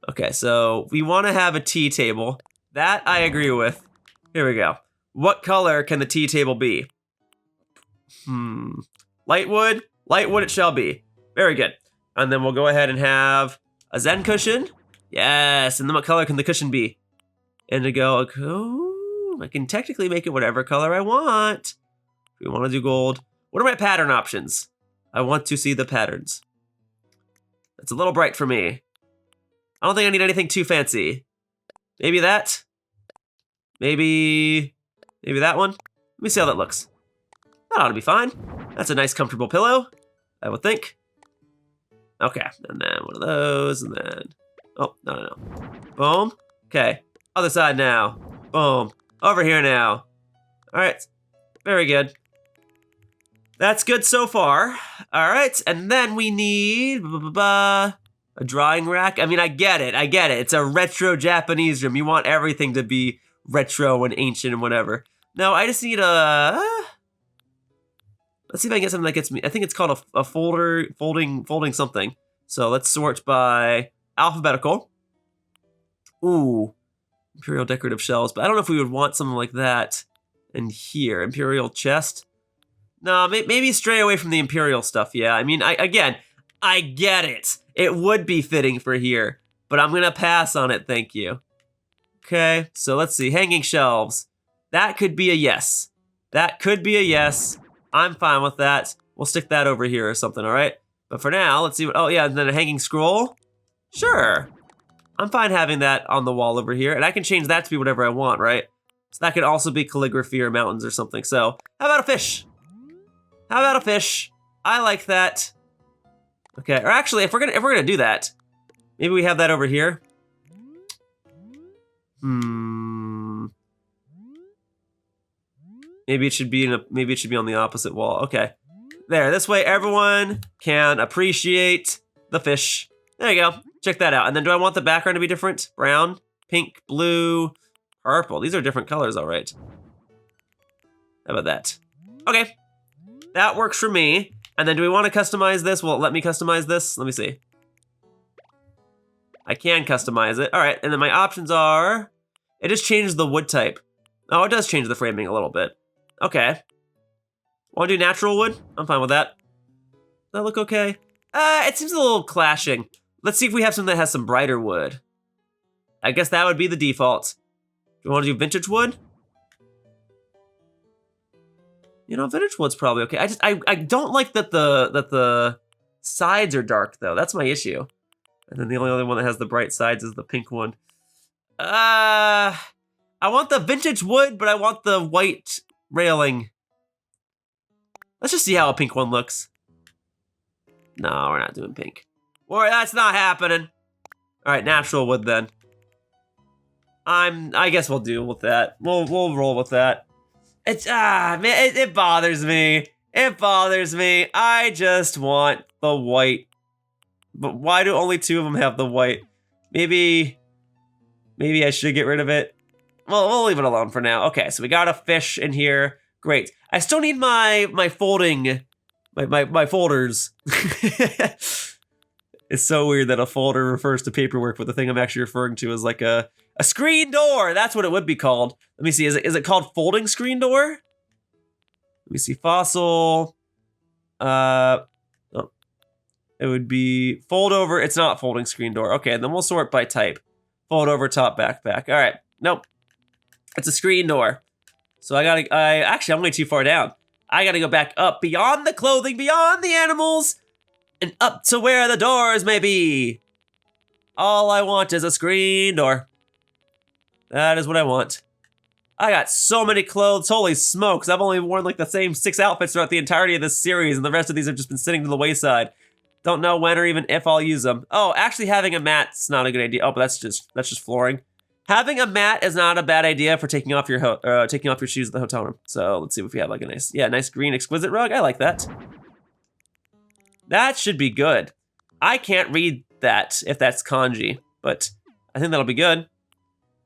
okay. So we want to have a tea table. That I agree with. Here we go. What color can the tea table be? Light wood it shall be. Very good. And then we'll go ahead and have a Zen cushion. Yes, and then what color can the cushion be? Indigo. Oh, I can technically make it whatever color I want. We want to do gold. What are my pattern options? I want to see the patterns. It's a little bright for me. I don't think I need anything too fancy. Maybe that? Maybe that one? Let me see how that looks. That ought to be fine. That's a nice comfortable pillow, I would think. Okay, and then one of those, and then, oh, no. Boom, okay. Other side now, boom. Over here now. All right, very good. That's good so far. All right, and then we need a drawing rack. I mean, I get it. It's a retro Japanese room. You want everything to be retro and ancient and whatever. No, I just need a Let's see if I can get something that gets me. I think it's called a folder, folding something. So let's sort by alphabetical. Ooh, imperial decorative shelves. But I don't know if we would want something like that in here. Imperial chest. No, maybe stray away from the imperial stuff. Yeah, I mean, I get it. It would be fitting for here, but I'm gonna pass on it, thank you. Okay, so let's see, hanging shelves. That could be a yes. That could be a yes. I'm fine with that. We'll stick that over here or something, all right? But for now, let's see what, oh yeah, and then a hanging scroll. Sure. I'm fine having that on the wall over here, and I can change that to be whatever I want, right? So that could also be calligraphy or mountains or something. So how about a fish? How about a fish? I like that. Okay, or actually, if we're gonna do that, maybe we have that over here. Maybe it should be on the opposite wall. Okay, there. This way, everyone can appreciate the fish. There you go. Check that out. And then, do I want the background to be different? Brown, pink, blue, purple. These are different colors, all right. How about that? Okay, that works for me. And then do we want to customize this? Will it let me customize this? Let me see. I can customize it. All right, and then my options are, it just changes the wood type. Oh, it does change the framing a little bit. Okay. Want to do natural wood? I'm fine with that. Does that look okay? It seems a little clashing. Let's see if we have something that has some brighter wood. I guess that would be the default. Do you want to do vintage wood? You know, vintage wood's probably okay. I don't like that the sides are dark though. That's my issue. And then the only other one that has the bright sides is the pink one. I want the vintage wood, but I want the white railing. Let's just see how a pink one looks. No, we're not doing pink. Or that's not happening. All right, natural wood then. I guess we'll deal with that. We'll roll with that. It's, man, it bothers me. It bothers me. I just want the white. But why do only two of them have the white? Maybe I should get rid of it. Well, we'll leave it alone for now. Okay, so we got a fish in here. Great. I still need my folders. It's so weird that a folder refers to paperwork, but the thing I'm actually referring to is like a screen door. That's what it would be called. Let me see. Is it called folding screen door? Let me see. Fossil. Oh, it would be fold over. It's not folding screen door. Okay, and then we'll sort by type. Fold over, top, backpack. All right. Nope. It's a screen door. So actually, I'm way too far down. I gotta go back up beyond the clothing, beyond the animals, and up to where the doors may be. All I want is a screen door. That is what I want. I got so many clothes, holy smokes. I've only worn like the same 6 outfits throughout the entirety of this series, and the rest of these have just been sitting to the wayside. Don't know when or even if I'll use them. Oh, actually having a mat's not a good idea. Oh, but that's just flooring. Having a mat is not a bad idea for taking off your shoes at the hotel room. So let's see if we have like a nice green exquisite rug. I like that. That should be good. I can't read that if that's kanji, but I think that'll be good.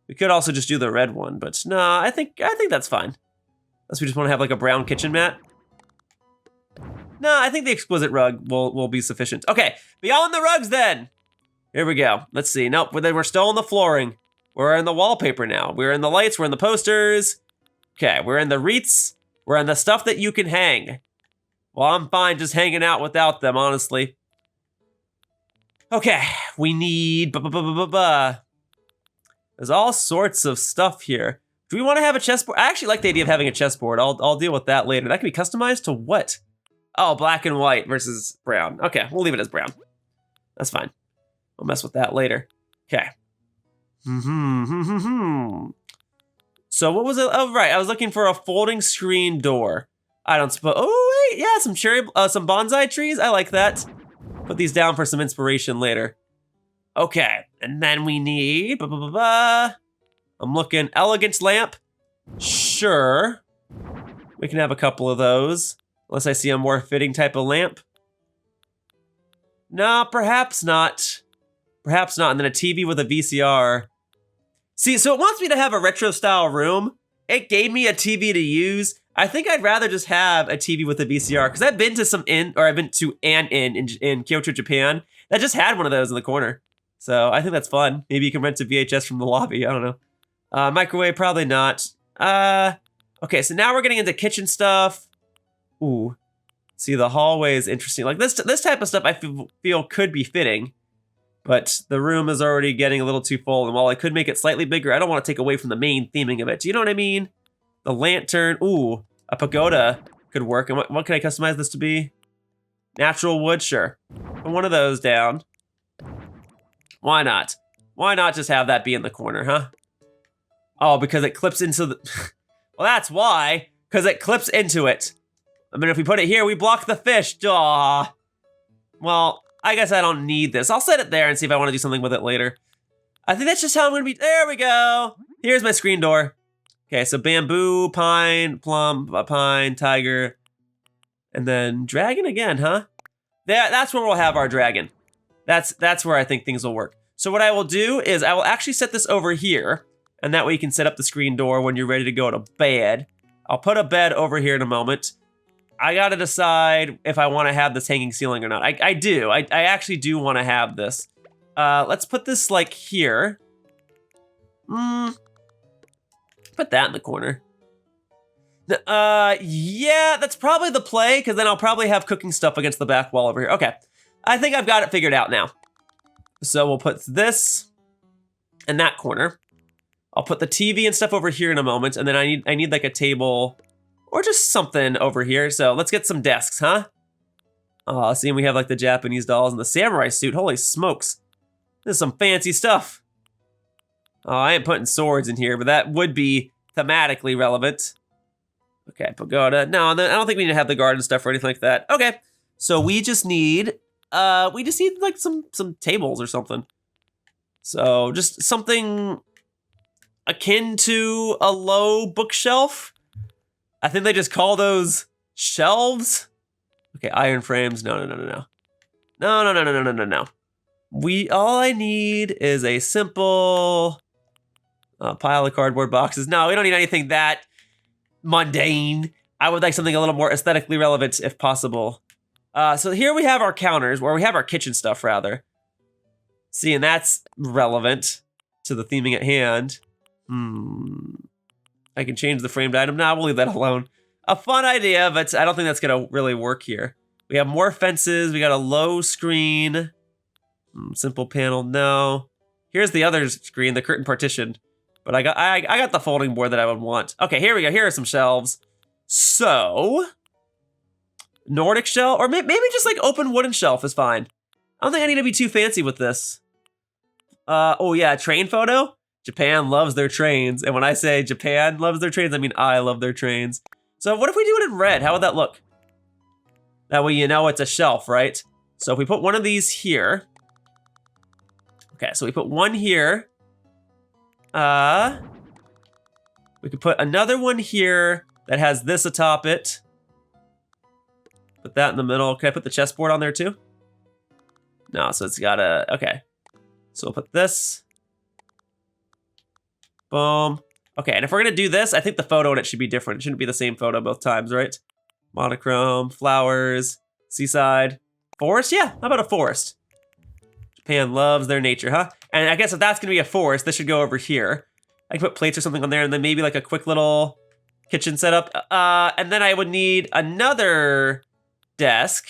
We could also just do the red one, but no, I think that's fine. Unless we just want to have like a brown kitchen mat. No, I think the exquisite rug will be sufficient. Okay, beyond the rugs then. Here we go. Let's see. Nope, we're still on the flooring. We're in the wallpaper now. We're in the lights, we're in the posters. Okay, we're in the wreaths. We're in the stuff that you can hang. Well, I'm fine just hanging out without them, honestly. Okay, we need There's all sorts of stuff here. Do we want to have a chessboard? I actually like the idea of having a chessboard. I'll deal with that later. That can be customized to what? Oh, black and white versus brown. Okay, we'll leave it as brown. That's fine. We'll mess with that later. Okay. So what was it? Oh, right. I was looking for a folding screen door. I don't suppose. Oh, wait. Yeah, some bonsai trees. I like that. Put these down for some inspiration later. Okay. And then we need. I'm looking. Elegance lamp. Sure. We can have a couple of those. Unless I see a more fitting type of lamp. No, perhaps not. Perhaps not. And then a TV with a VCR. See, so it wants me to have a retro style room. It gave me a TV to use. I think I'd rather just have a TV with a VCR because I've been to an inn in Kyoto, Japan that just had one of those in the corner. So I think that's fun. Maybe you can rent a VHS from the lobby. I don't know. Microwave, probably not. Okay, so now we're getting into kitchen stuff. Ooh, see, the hallway is interesting. Like this type of stuff I feel could be fitting, but the room is already getting a little too full. And while I could make it slightly bigger, I don't want to take away from the main theming of it. Do you know what I mean? The lantern, ooh, a pagoda could work. And what can I customize this to be? Natural wood, sure. Put one of those down. Why not? Why not just have that be in the corner, huh? Oh, because it clips into the... Well, that's why. Because it clips into it. I mean, if we put it here, we block the fish. Duh. Well, I guess I don't need this. I'll set it there and see if I want to do something with it later. I think that's just how I'm going to be... There we go. Here's my screen door. Okay, so bamboo, pine, plum, pine, tiger, and then dragon again, huh? That's where we'll have our dragon. That's where I think things will work. So what I will do is I will actually set this over here, and that way you can set up the screen door when you're ready to go to bed. I'll put a bed over here in a moment. I gotta decide if I want to have this hanging ceiling or not. I do. I actually do want to have this. Let's put this like here. Put that in the corner. Yeah, that's probably the play, because then I'll probably have cooking stuff against the back wall over here. Okay, I think I've got it figured out now. So we'll put this in that corner. I'll put the TV and stuff over here in a moment, and then I need like a table or just something over here. So let's get some desks, huh? Oh, see, we have like the Japanese dolls and the samurai suit. Holy smokes. This is some fancy stuff. Oh, I ain't putting swords in here, but that would be thematically relevant. Okay, pagoda. No, I don't think we need to have the garden stuff or anything like that. Okay, so we just need like some tables or something. So just something akin to a low bookshelf. I think they just call those shelves. Okay, iron frames. No. All I need is a simple pile of cardboard boxes. No, we don't need anything that mundane. I would like something a little more aesthetically relevant if possible. So here we have our counters, where we have our kitchen stuff, rather. See, and that's relevant to the theming at hand. I can change the framed item. Nah, we'll leave that alone. A fun idea, but I don't think that's gonna really work here. We have more fences. We got a low screen. Simple panel, no. Here's the other screen, the curtain partition. But I got the folding board that I would want. Okay, here we go. Here are some shelves. So, Nordic shelf, or maybe just like open wooden shelf is fine. I don't think I need to be too fancy with this. Oh yeah, train photo. Japan loves their trains. And when I say Japan loves their trains, I mean I love their trains. So what if we do it in red? How would that look? That way you know it's a shelf, right? So if we put one of these here. Okay, so we put one here. We could put another one here that has this atop it. Put that in the middle. Can I put the chessboard on there too? No, so it's got a, okay. So we'll put this. Boom. Okay, and if we're gonna do this, I think the photo in it should be different. It shouldn't be the same photo both times, right? Monochrome, flowers, seaside, forest? Yeah, how about a forest? Japan loves their nature, huh? And I guess if that's gonna be a forest, this should go over here. I can put plates or something on there, and then maybe like a quick little kitchen setup. And then I would need another desk.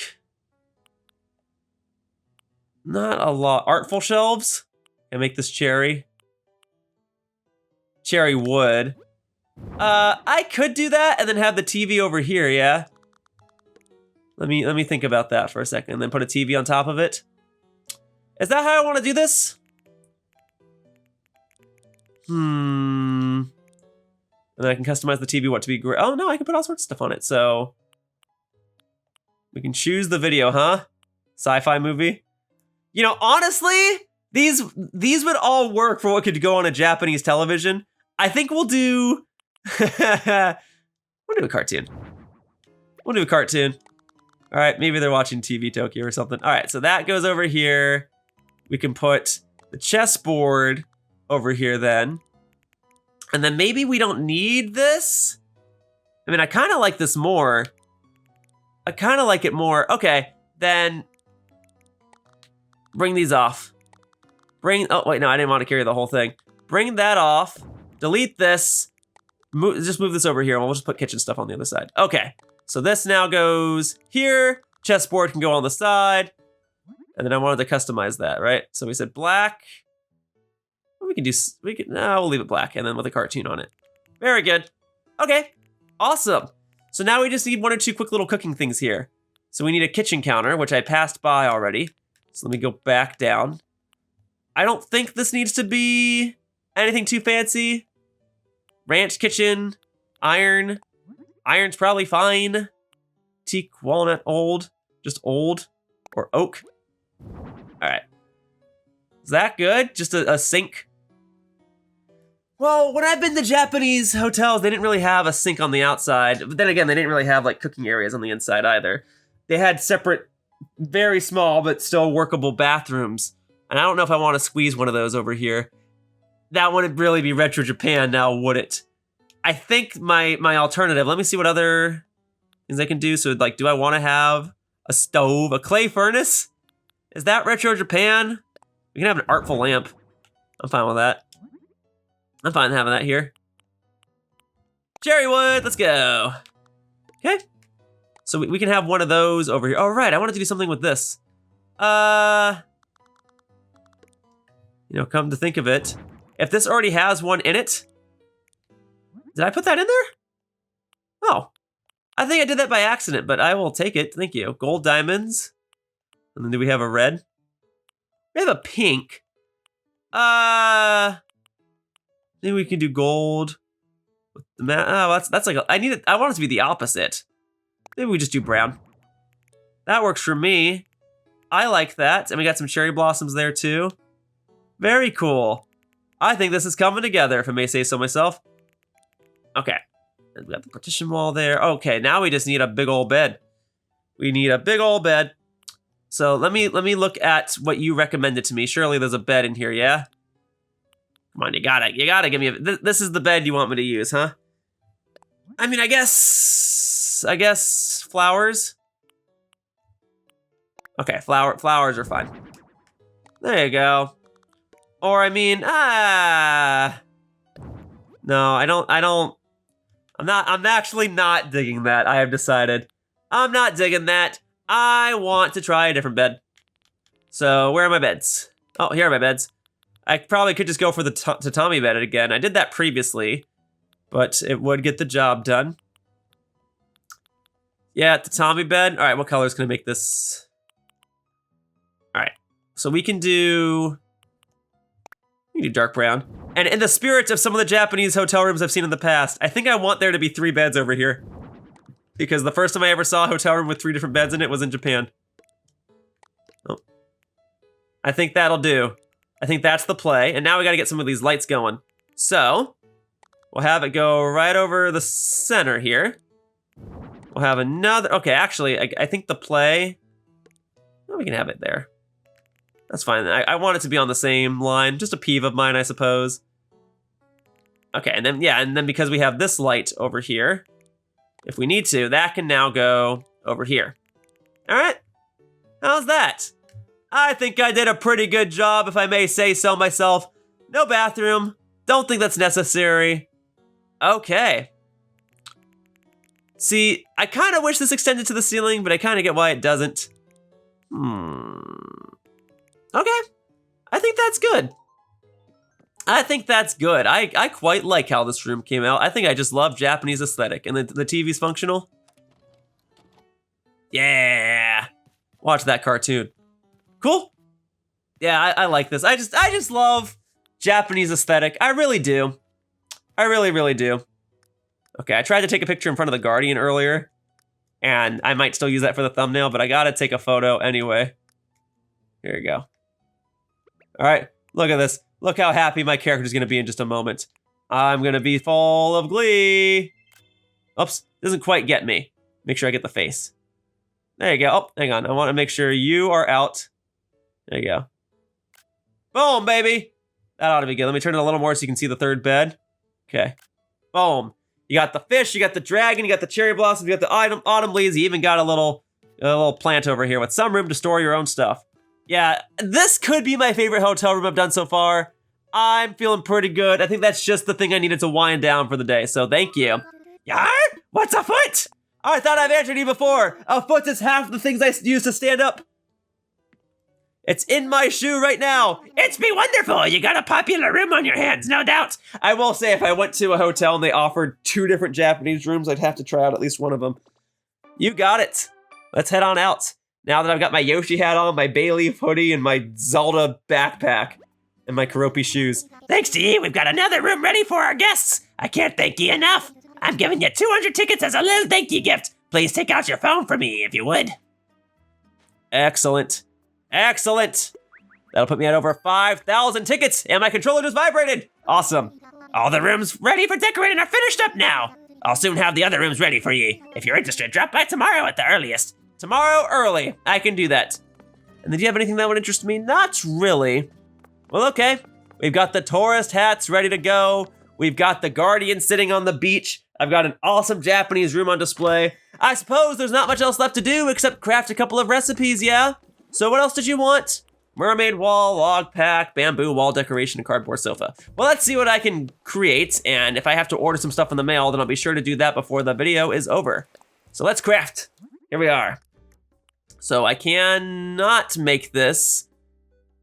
Not a lot. Artful shelves. And make this cherry. Cherry wood. I could do that and then have the TV over here, yeah? Let me think about that for a second, and then put a TV on top of it. Is that how I want to do this? And then I can customize the TV what to be gray. Oh no, I can put all sorts of stuff on it. So we can choose the video, huh? Sci-fi movie. You know, honestly, these would all work for what could go on a Japanese television. I think we'll do we'll do a cartoon. We'll do a cartoon. All right, maybe they're watching TV Tokyo or something. All right, so that goes over here. We can put the chessboard over here then. And then maybe we don't need this. I mean, I kind of like this more. I kind of like it more. Okay, then bring these off. Oh, wait, no, I didn't want to carry the whole thing. Bring that off. Delete this. Just move this over here. We'll just put kitchen stuff on the other side. Okay, so this now goes here. Chessboard can go on the side. And then I wanted to customize that, right? So we said black. No, we'll leave it black and then with a cartoon on it. Very good. Okay, awesome. So now we just need 1 or 2 quick little cooking things here. So we need a kitchen counter, which I passed by already. So let me go back down. I don't think this needs to be anything too fancy. Ranch kitchen, iron. Iron's probably fine. Teak, walnut, old. Just old or oak. All right. Is that good? Just a sink? Well, when I've been to Japanese hotels, they didn't really have a sink on the outside. But then again, they didn't really have like cooking areas on the inside either. They had separate, very small, but still workable bathrooms. And I don't know if I want to squeeze one of those over here. That wouldn't really be retro Japan now, would it? I think my alternative, let me see what other things I can do. So like, do I want to have a stove, a clay furnace? Is that retro Japan? We can have an artful lamp. I'm fine with that. I'm fine having that here. Cherry wood, let's go. Okay. So we can have one of those over here. Oh, right, I wanted to do something with this. You know, come to think of it, if this already has one in it, did I put that in there? Oh, I think I did that by accident, but I will take it, thank you. Gold diamonds, and then do we have a red? We have a pink. Maybe we can do gold. With the oh, that's like, I want it to be the opposite. Maybe we just do brown. That works for me. I like that, and we got some cherry blossoms there too. Very cool. I think this is coming together, if I may say so myself. Okay, and we got the partition wall there. Okay, now we just need a big old bed. We need a big old bed. So let me look at what you recommended to me. Surely there's a bed in here, yeah? Come on, you gotta give me this is the bed you want me to use, huh? I mean, I guess flowers. Okay, flowers are fine. There you go. Or I mean, no, I'm actually not digging that. I have decided. I'm not digging that. I want to try a different bed. So where are my beds? Oh, here are my beds. I probably could just go for the tatami bed again. I did that previously, but it would get the job done. Yeah, tatami bed. All right, what color is going to make this? All right, so we can do dark brown. And in the spirit of some of the Japanese hotel rooms I've seen in the past, I think I want there to be 3 beds over here. Because the first time I ever saw a hotel room with 3 different beds in it was in Japan. Oh. I think that'll do. I think that's the play. And now we gotta get some of these lights going. So, we'll have it go right over the center here. We'll have another, okay, actually, I think the play, well, we can have it there. That's fine. I want it to be on the same line. Just a peeve of mine, I suppose. Okay, and then, yeah, and then because we have this light over here, if we need to, that can now go over here. All right, how's that? I think I did a pretty good job, if I may say so myself. No bathroom, don't think that's necessary. Okay. See, I kind of wish this extended to the ceiling, but I kind of get why it doesn't. Okay, I think that's good. I think that's good. I quite like how this room came out. I think I just love Japanese aesthetic. And the TV's functional. Yeah. Watch that cartoon. Cool. Yeah, I like this. I just love Japanese aesthetic. I really do. I really, really do. Okay, I tried to take a picture in front of the Guardian earlier. And I might still use that for the thumbnail, but I gotta take a photo anyway. Here you go. All right, look at this. Look how happy my character's gonna be in just a moment. I'm gonna be full of glee. Oops, doesn't quite get me. Make sure I get the face. There you go. Oh, hang on. I wanna make sure you are out. There you go. Boom, baby. That ought to be good. Let me turn it a little more so you can see the third bed. Okay. Boom. You got the fish, you got the dragon, you got the cherry blossoms, you got the autumn leaves. You even got a little plant over here with some room to store your own stuff. Yeah, this could be my favorite hotel room I've done so far. I'm feeling pretty good. I think that's just the thing I needed to wind down for the day, so thank you. Yar? What's a foot? I thought I've answered you before. A foot is half the things I use to stand up. It's in my shoe right now. It's be wonderful. You got a popular room on your hands, no doubt. I will say, if I went to a hotel and they offered 2 different Japanese rooms, I'd have to try out at least one of them. You got it. Let's head on out. Now that I've got my Yoshi hat on, my bay leaf hoodie, and my Zelda backpack, and my Keroppi shoes. Thanks to you, we've got another room ready for our guests. I can't thank you enough. I'm giving you 200 tickets as a little thank you gift. Please take out your phone for me, if you would. Excellent. Excellent. That'll put me at over 5,000 tickets, and my controller just vibrated. Awesome. All the rooms ready for decorating are finished up now. I'll soon have the other rooms ready for you. If you're interested, drop by tomorrow at the earliest. Tomorrow early. I can do that. And did you have anything that would interest me? Not really. Well, okay. We've got the tourist hats ready to go. We've got the guardian sitting on the beach. I've got an awesome Japanese room on display. I suppose there's not much else left to do except craft a couple of recipes, yeah? So what else did you want? Mermaid wall, log pack, bamboo wall decoration, and cardboard sofa. Well, let's see what I can create, and if I have to order some stuff in the mail, then I'll be sure to do that before the video is over. So let's craft. Here we are. So I cannot make this.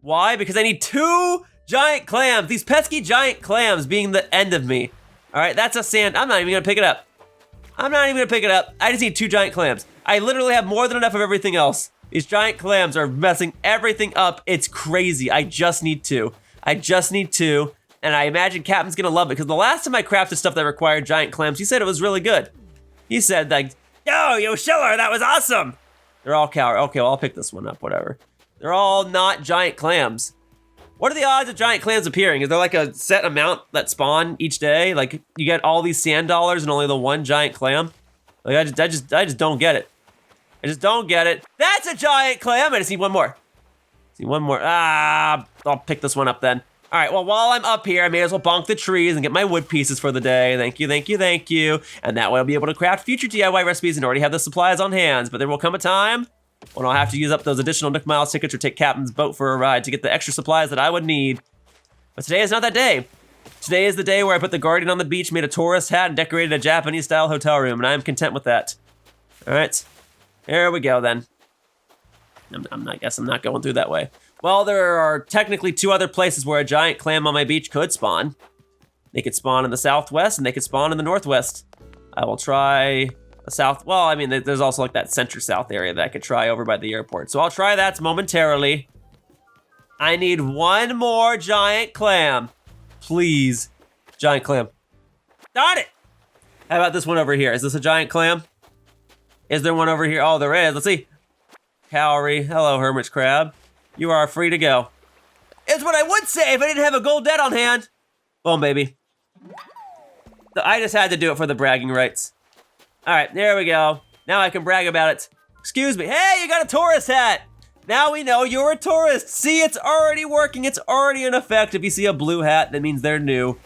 Why? Because I need 2 giant clams. These pesky giant clams being the end of me. All right, that's a sand. I'm not even gonna pick it up. I'm not even gonna pick it up. I just need 2 giant clams. I literally have more than enough of everything else. These giant clams are messing everything up. It's crazy. I just need 2. I just need 2. And I imagine Captain's gonna love it because the last time I crafted stuff that required giant clams, he said it was really good. He said like, yo, Shiller, that was awesome. They're all cow. Okay, well, I'll pick this one up, whatever. They're all not giant clams. What are the odds of giant clams appearing? Is there like a set amount that spawn each day? Like you get all these sand dollars and only the 1 giant clam? Like I just don't get it. I just don't get it. That's a giant clam. I just need 1 more. See 1 more. Ah, I'll pick this one up then. All right, well, while I'm up here, I may as well bonk the trees and get my wood pieces for the day. Thank you, thank you, thank you. And that way I'll be able to craft future DIY recipes and already have the supplies on hand. But there will come a time when I'll have to use up those additional Nook Miles tickets or take Captain's boat for a ride to get the extra supplies that I would need. But today is not that day. Today is the day where I put the guardian on the beach, made a tourist hat, and decorated a Japanese-style hotel room, and I am content with that. All right, here we go then. I guess I'm not going through that way. Well, there are technically 2 other places where a giant clam on my beach could spawn. They could spawn in the southwest and they could spawn in the northwest. I will try the south. Well, I mean, there's also like that center-south area that I could try over by the airport. So I'll try that momentarily. I need 1 more giant clam. Please. Giant clam. Got it. How about this one over here? Is this a giant clam? Is there one over here? Oh, there is. Let's see. Cowrie. Hello, hermit crab. You are free to go. It's what I would say if I didn't have a gold debt on hand. Boom, baby. I just had to do it for the bragging rights. All right, there we go. Now I can brag about it. Excuse me. Hey, you got a tourist hat. Now we know you're a tourist. See, it's already working. It's already in effect. If you see a blue hat, that means they're new.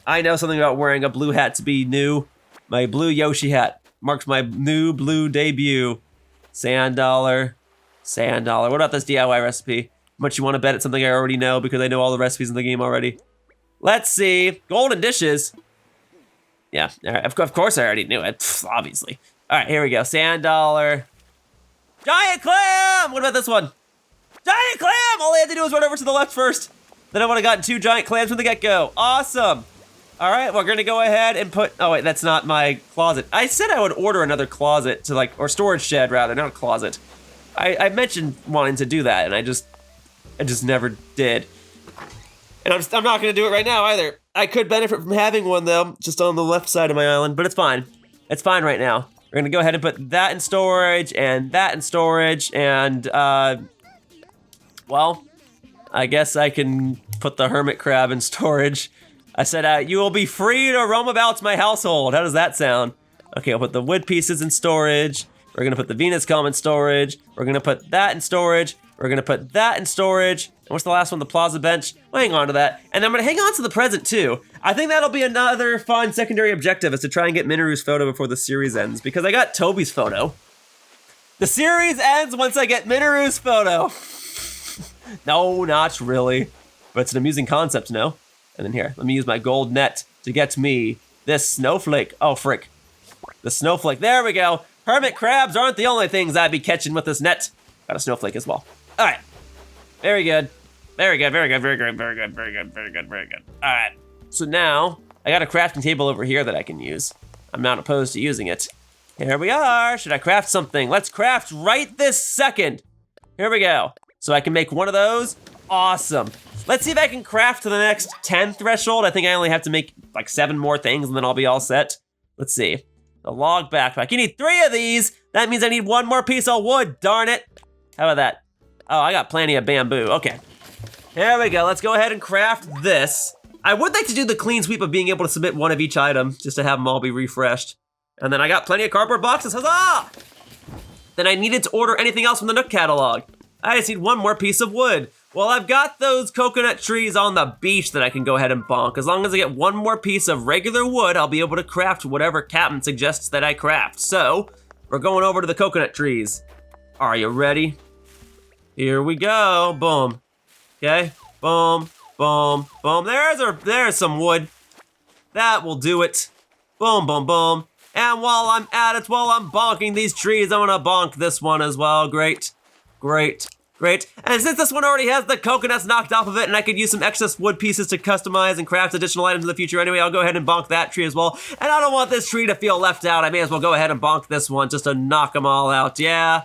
I know something about wearing a blue hat to be new. My blue Yoshi hat marks my new blue debut. Sand dollar. Sand dollar. What about this DIY recipe? How much you want to bet it's something I already know because I know all the recipes in the game already? Let's see. Golden dishes. Yeah, of course I already knew it. Pfft, obviously. All right, here we go. Sand dollar. Giant clam! What about this one? Giant clam! All I had to do was run over to the left first. Then I would have gotten 2 giant clams from the get-go. Awesome. All right, we're gonna go ahead and put, oh wait, that's not my closet. I said I would order another closet to like, or storage shed rather, not a closet. I mentioned wanting to do that, and I just never did. And I'm not gonna do it right now either. I could benefit from having one though, just on the left side of my island, but it's fine. It's fine right now. We're gonna go ahead and put that in storage, and that in storage, and well, I guess I can put the hermit crab in storage. I said, you will be free to roam about my household. How does that sound? Okay, I'll put the wood pieces in storage. We're gonna put the Venus comb in storage. We're gonna put that in storage. We're gonna put that in storage. And what's the last one? The plaza bench. We'll hang on to that. And I'm gonna hang on to the present too. I think that'll be another fun secondary objective is to try and get Minoru's photo before the series ends because I got Toby's photo. The series ends once I get Minoru's photo. No, not really. But it's an amusing concept, no? And then here, let me use my gold net to get me this snowflake. Oh, frick. The snowflake, there we go. Hermit crabs aren't the only things I'd be catching with this net. Got a snowflake as well. All right, very good. Very good, very good, very good, very good, very good, very good, very good. All right, so now I got a crafting table over here that I can use. I'm not opposed to using it. Here we are, should I craft something? Let's craft right this second. Here we go. So I can make one of those, awesome. Let's see if I can craft to the next 10 threshold. I think I only have to make like 7 more things and then I'll be all set. Let's see, the log backpack. You need 3 of these. That means I need 1 more piece of wood, darn it. How about that? Oh, I got plenty of bamboo, okay. Here we go, let's go ahead and craft this. I would like to do the clean sweep of being able to submit 1 of each item, just to have them all be refreshed. And then I got plenty of cardboard boxes, huzzah! Then I needed to order anything else from the Nook catalog. I just need 1 more piece of wood. Well, I've got those coconut trees on the beach that I can go ahead and bonk. As long as I get 1 more piece of regular wood, I'll be able to craft whatever Captain suggests that I craft. So, we're going over to the coconut trees. Are you ready? Here we go, boom. Okay, boom, boom, boom. There's some wood. That will do it. Boom, boom, boom. And while I'm at it, while I'm bonking these trees, I'm gonna bonk this one as well. Great, great, great. And since this one already has the coconuts knocked off of it and I could use some excess wood pieces to customize and craft additional items in the future anyway, I'll go ahead and bonk that tree as well. And I don't want this tree to feel left out. I may as well go ahead and bonk this one just to knock them all out. Yeah,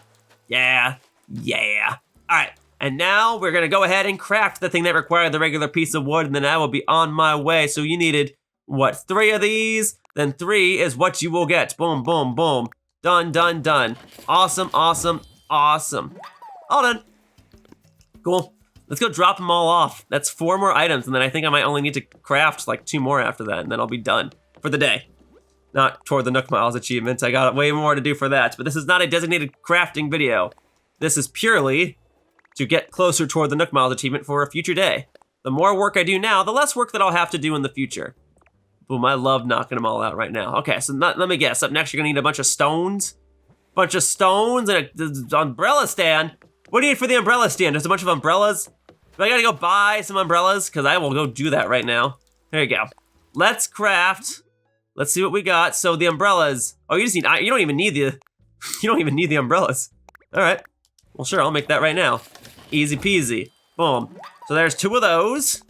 yeah, yeah. All right. And now we're gonna go ahead and craft the thing that required the regular piece of wood and then I will be on my way. So you needed, what, 3 of these? Then 3 is what you will get. Boom, boom, boom. Done, done, done. Awesome, awesome, awesome. All done. Cool. Let's go drop them all off. That's 4 more items and then I think I might only need to craft like 2 more after that and then I'll be done for the day. Not toward the Nook Miles achievements. I got way more to do for that, but this is not a designated crafting video. This is purely to get closer toward the Nook Miles achievement for a future day. The more work I do now, the less work that I'll have to do in the future. Boom, I love knocking them all out right now. Okay, so let me guess. Up next, you're gonna need a bunch of stones. Bunch of stones and an umbrella stand. What do you need for the umbrella stand? Just a bunch of umbrellas? Do I gotta go buy some umbrellas? Because I will go do that right now. There you go. Let's craft. Let's see what we got. So the umbrellas. Oh, you just need, you don't even need the umbrellas. All right. Well, sure, I'll make that right now. Easy peasy. Boom. So there's 2 of those.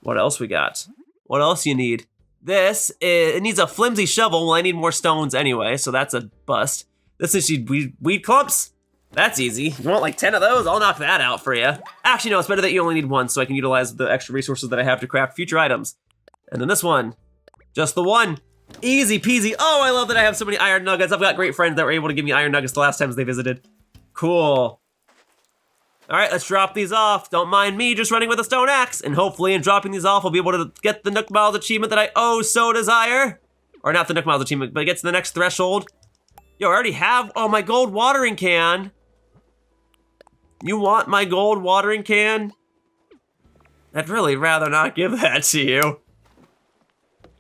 What else we got? What else you need? This, it needs a flimsy shovel. Well, I need more stones anyway, so that's a bust. This is weed clumps. That's easy. You want like 10 of those? I'll knock that out for you. Actually, no, it's better that you only need 1 so I can utilize the extra resources that I have to craft future items. And then this one, just the 1. Easy peasy. Oh, I love that I have so many iron nuggets. I've got great friends that were able to give me iron nuggets the last times they visited. Cool. All right, let's drop these off. Don't mind me just running with a stone axe. And hopefully in dropping these off, I'll be able to get the Nook Miles achievement that I oh so desire. Or not the Nook Miles achievement, but it gets to the next threshold. Yo, I already have, oh, my gold watering can. You want my gold watering can? I'd really rather not give that to you.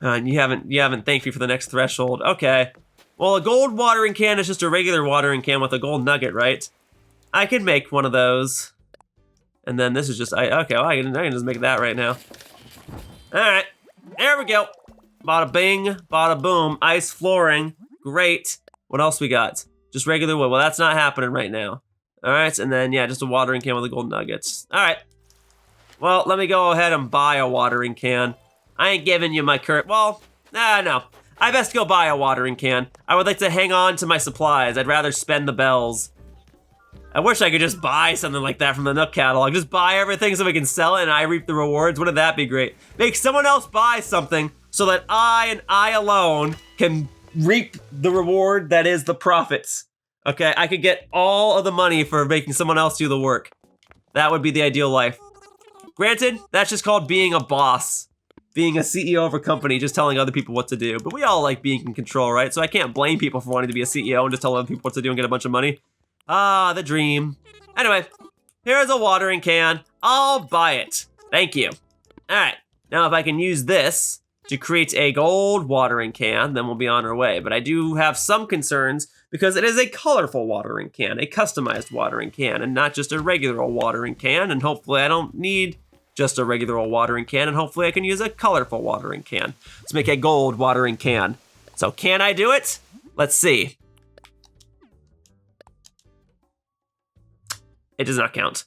And you haven't thanked me for the next threshold. Okay. Well, a gold watering can is just a regular watering can with a gold nugget, right? I can make one of those. And then this is just, okay, well, I can just make that right now. All right, there we go. Bada bing, bada boom, ice flooring, great. What else we got? Just regular wood, well, that's not happening right now. All right, and then, yeah, just a watering can with the gold nuggets. All right, well, let me go ahead and buy a watering can. I ain't giving you my current, well, no. I best go buy a watering can. I would like to hang on to my supplies. I'd rather spend the bells. I wish I could just buy something like that from the Nook catalog. Just buy everything so we can sell it and I reap the rewards. Wouldn't that be great? Make someone else buy something so that I and I alone can reap the reward that is the profits. Okay, I could get all of the money for making someone else do the work. That would be the ideal life. Granted, that's just called being a boss. Being a CEO of a company, just telling other people what to do. But we all like being in control, right? So I can't blame people for wanting to be a CEO and just tell other people what to do and get a bunch of money. Ah, the dream. Anyway, Here's a watering can. I'll buy it. Thank you. All right, now if I can use this to create a gold watering can, then we'll be on our way. But I do have some concerns because it is a colorful watering can, a customized watering can, and not just a regular old watering can. And hopefully I don't need just a regular old watering can, and hopefully I can use a colorful watering can. Let's make a gold watering can. So can I do it? Let's see. It does not count.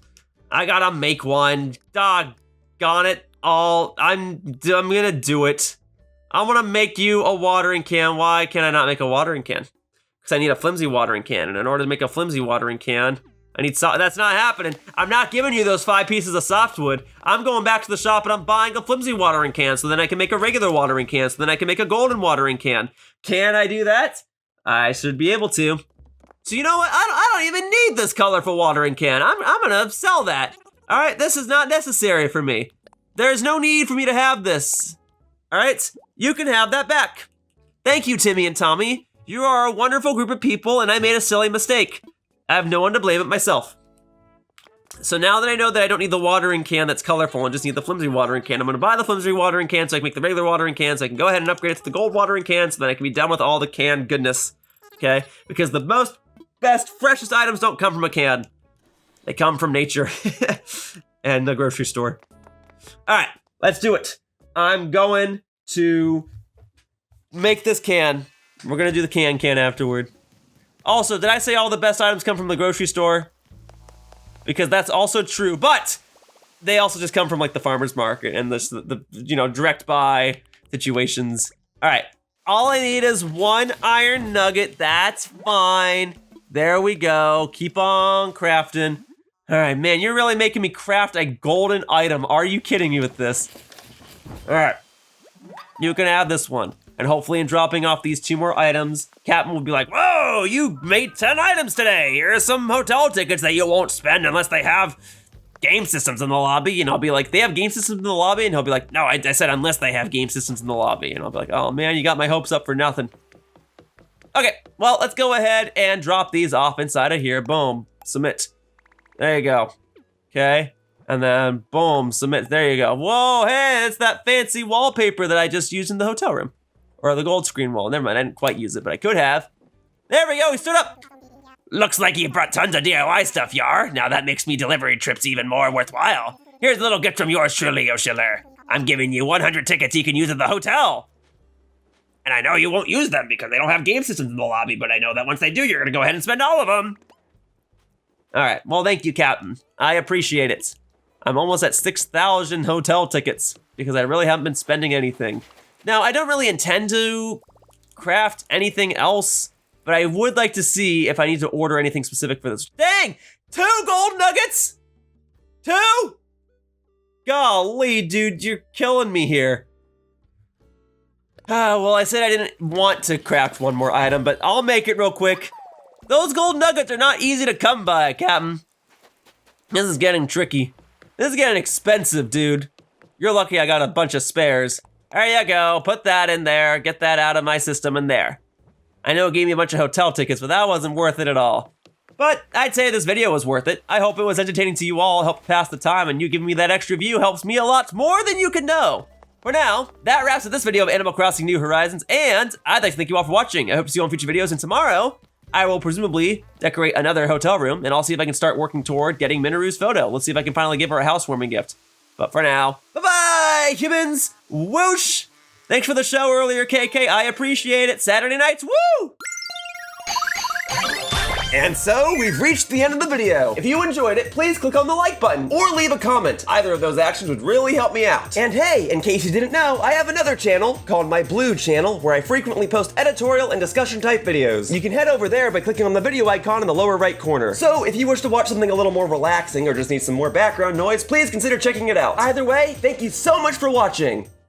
I gotta make one. Doggone it all. I'm gonna do it. I wanna make you a watering can. Why can I not make a watering can? Because I need a flimsy watering can, and in order to make a flimsy watering can, I need that's not happening. I'm not giving you those 5 pieces of softwood. I'm going back to the shop and I'm buying a flimsy watering can so then I can make a regular watering can, so then I can make a golden watering can. Can I do that? I should be able to. So you know what? I don't even need this colorful watering can. I'm gonna sell that. All right, this is not necessary for me. There's no need for me to have this. All right, you can have that back. Thank you, Timmy and Tommy. You are a wonderful group of people and I made a silly mistake. I have no one to blame but myself. So now that I know that I don't need the watering can that's colorful and just need the flimsy watering can, I'm gonna buy the flimsy watering can so I can make the regular watering can so I can go ahead and upgrade it to the gold watering can so that I can be done with all the canned goodness, okay? Because the best, freshest items don't come from a can. They come from nature and the grocery store. All right, let's do it. I'm going to make this can. We're gonna do the can afterward. Also, did I say all the best items come from the grocery store? Because that's also true, but they also just come from like the farmer's market and the you know, direct buy situations. All right, all I need is 1 iron nugget. That's fine. There we go. Keep on crafting. All right, man, you're really making me craft a golden item. Are you kidding me with this? All right, you can have this one. And hopefully in dropping off these 2 more items, Captain will be like, whoa, you made 10 items today. Here are some hotel tickets that you won't spend unless they have game systems in the lobby. And I'll be like, they have game systems in the lobby? And he'll be like, no, I said unless they have game systems in the lobby. And I'll be like, oh man, you got my hopes up for nothing. Okay, well, let's go ahead and drop these off inside of here. Boom, submit. There you go, okay. And then boom, submit, there you go. Whoa, hey, it's that fancy wallpaper that I just used in the hotel room. Or the gold screen wall. Never mind, I didn't quite use it, but I could have. There we go, he stood up. Looks like you brought tons of DIY stuff, Yar. Now that makes me delivery trips even more worthwhile. Here's a little gift from yours truly, Yoshiller. I'm giving you 100 tickets you can use at the hotel. And I know you won't use them because they don't have game systems in the lobby, but I know that once they do, you're gonna go ahead and spend all of them. All right, well, thank you, Captain. I appreciate it. I'm almost at 6,000 hotel tickets because I really haven't been spending anything. Now, I don't really intend to craft anything else, but I would like to see if I need to order anything specific for this. Dang! 2 gold nuggets? 2? Golly, dude, you're killing me here. Well, I said I didn't want to craft 1 more item, but I'll make it real quick. Those gold nuggets are not easy to come by, Captain. This is getting tricky. This is getting expensive, dude. You're lucky I got a bunch of spares. There you go, put that in there, get that out of my system in there. I know it gave me a bunch of hotel tickets, but that wasn't worth it at all. But I'd say this video was worth it. I hope it was entertaining to you all, helped pass the time, and you giving me that extra view helps me a lot more than you can know. For now, that wraps up this video of Animal Crossing New Horizons, and I'd like to thank you all for watching. I hope to see you on future videos, and tomorrow, I will presumably decorate another hotel room, and I'll see if I can start working toward getting Minoru's photo. Let's see if I can finally give her a housewarming gift. But for now, bye-bye, humans! Whoosh! Thanks for the show earlier, KK. I appreciate it. Saturday nights, woo! And so, we've reached the end of the video. If you enjoyed it, please click on the like button or leave a comment. Either of those actions would really help me out. And hey, in case you didn't know, I have another channel called my Blue channel where I frequently post editorial and discussion type videos. You can head over there by clicking on the video icon in the lower right corner. So if you wish to watch something a little more relaxing or just need some more background noise, please consider checking it out. Either way, thank you so much for watching.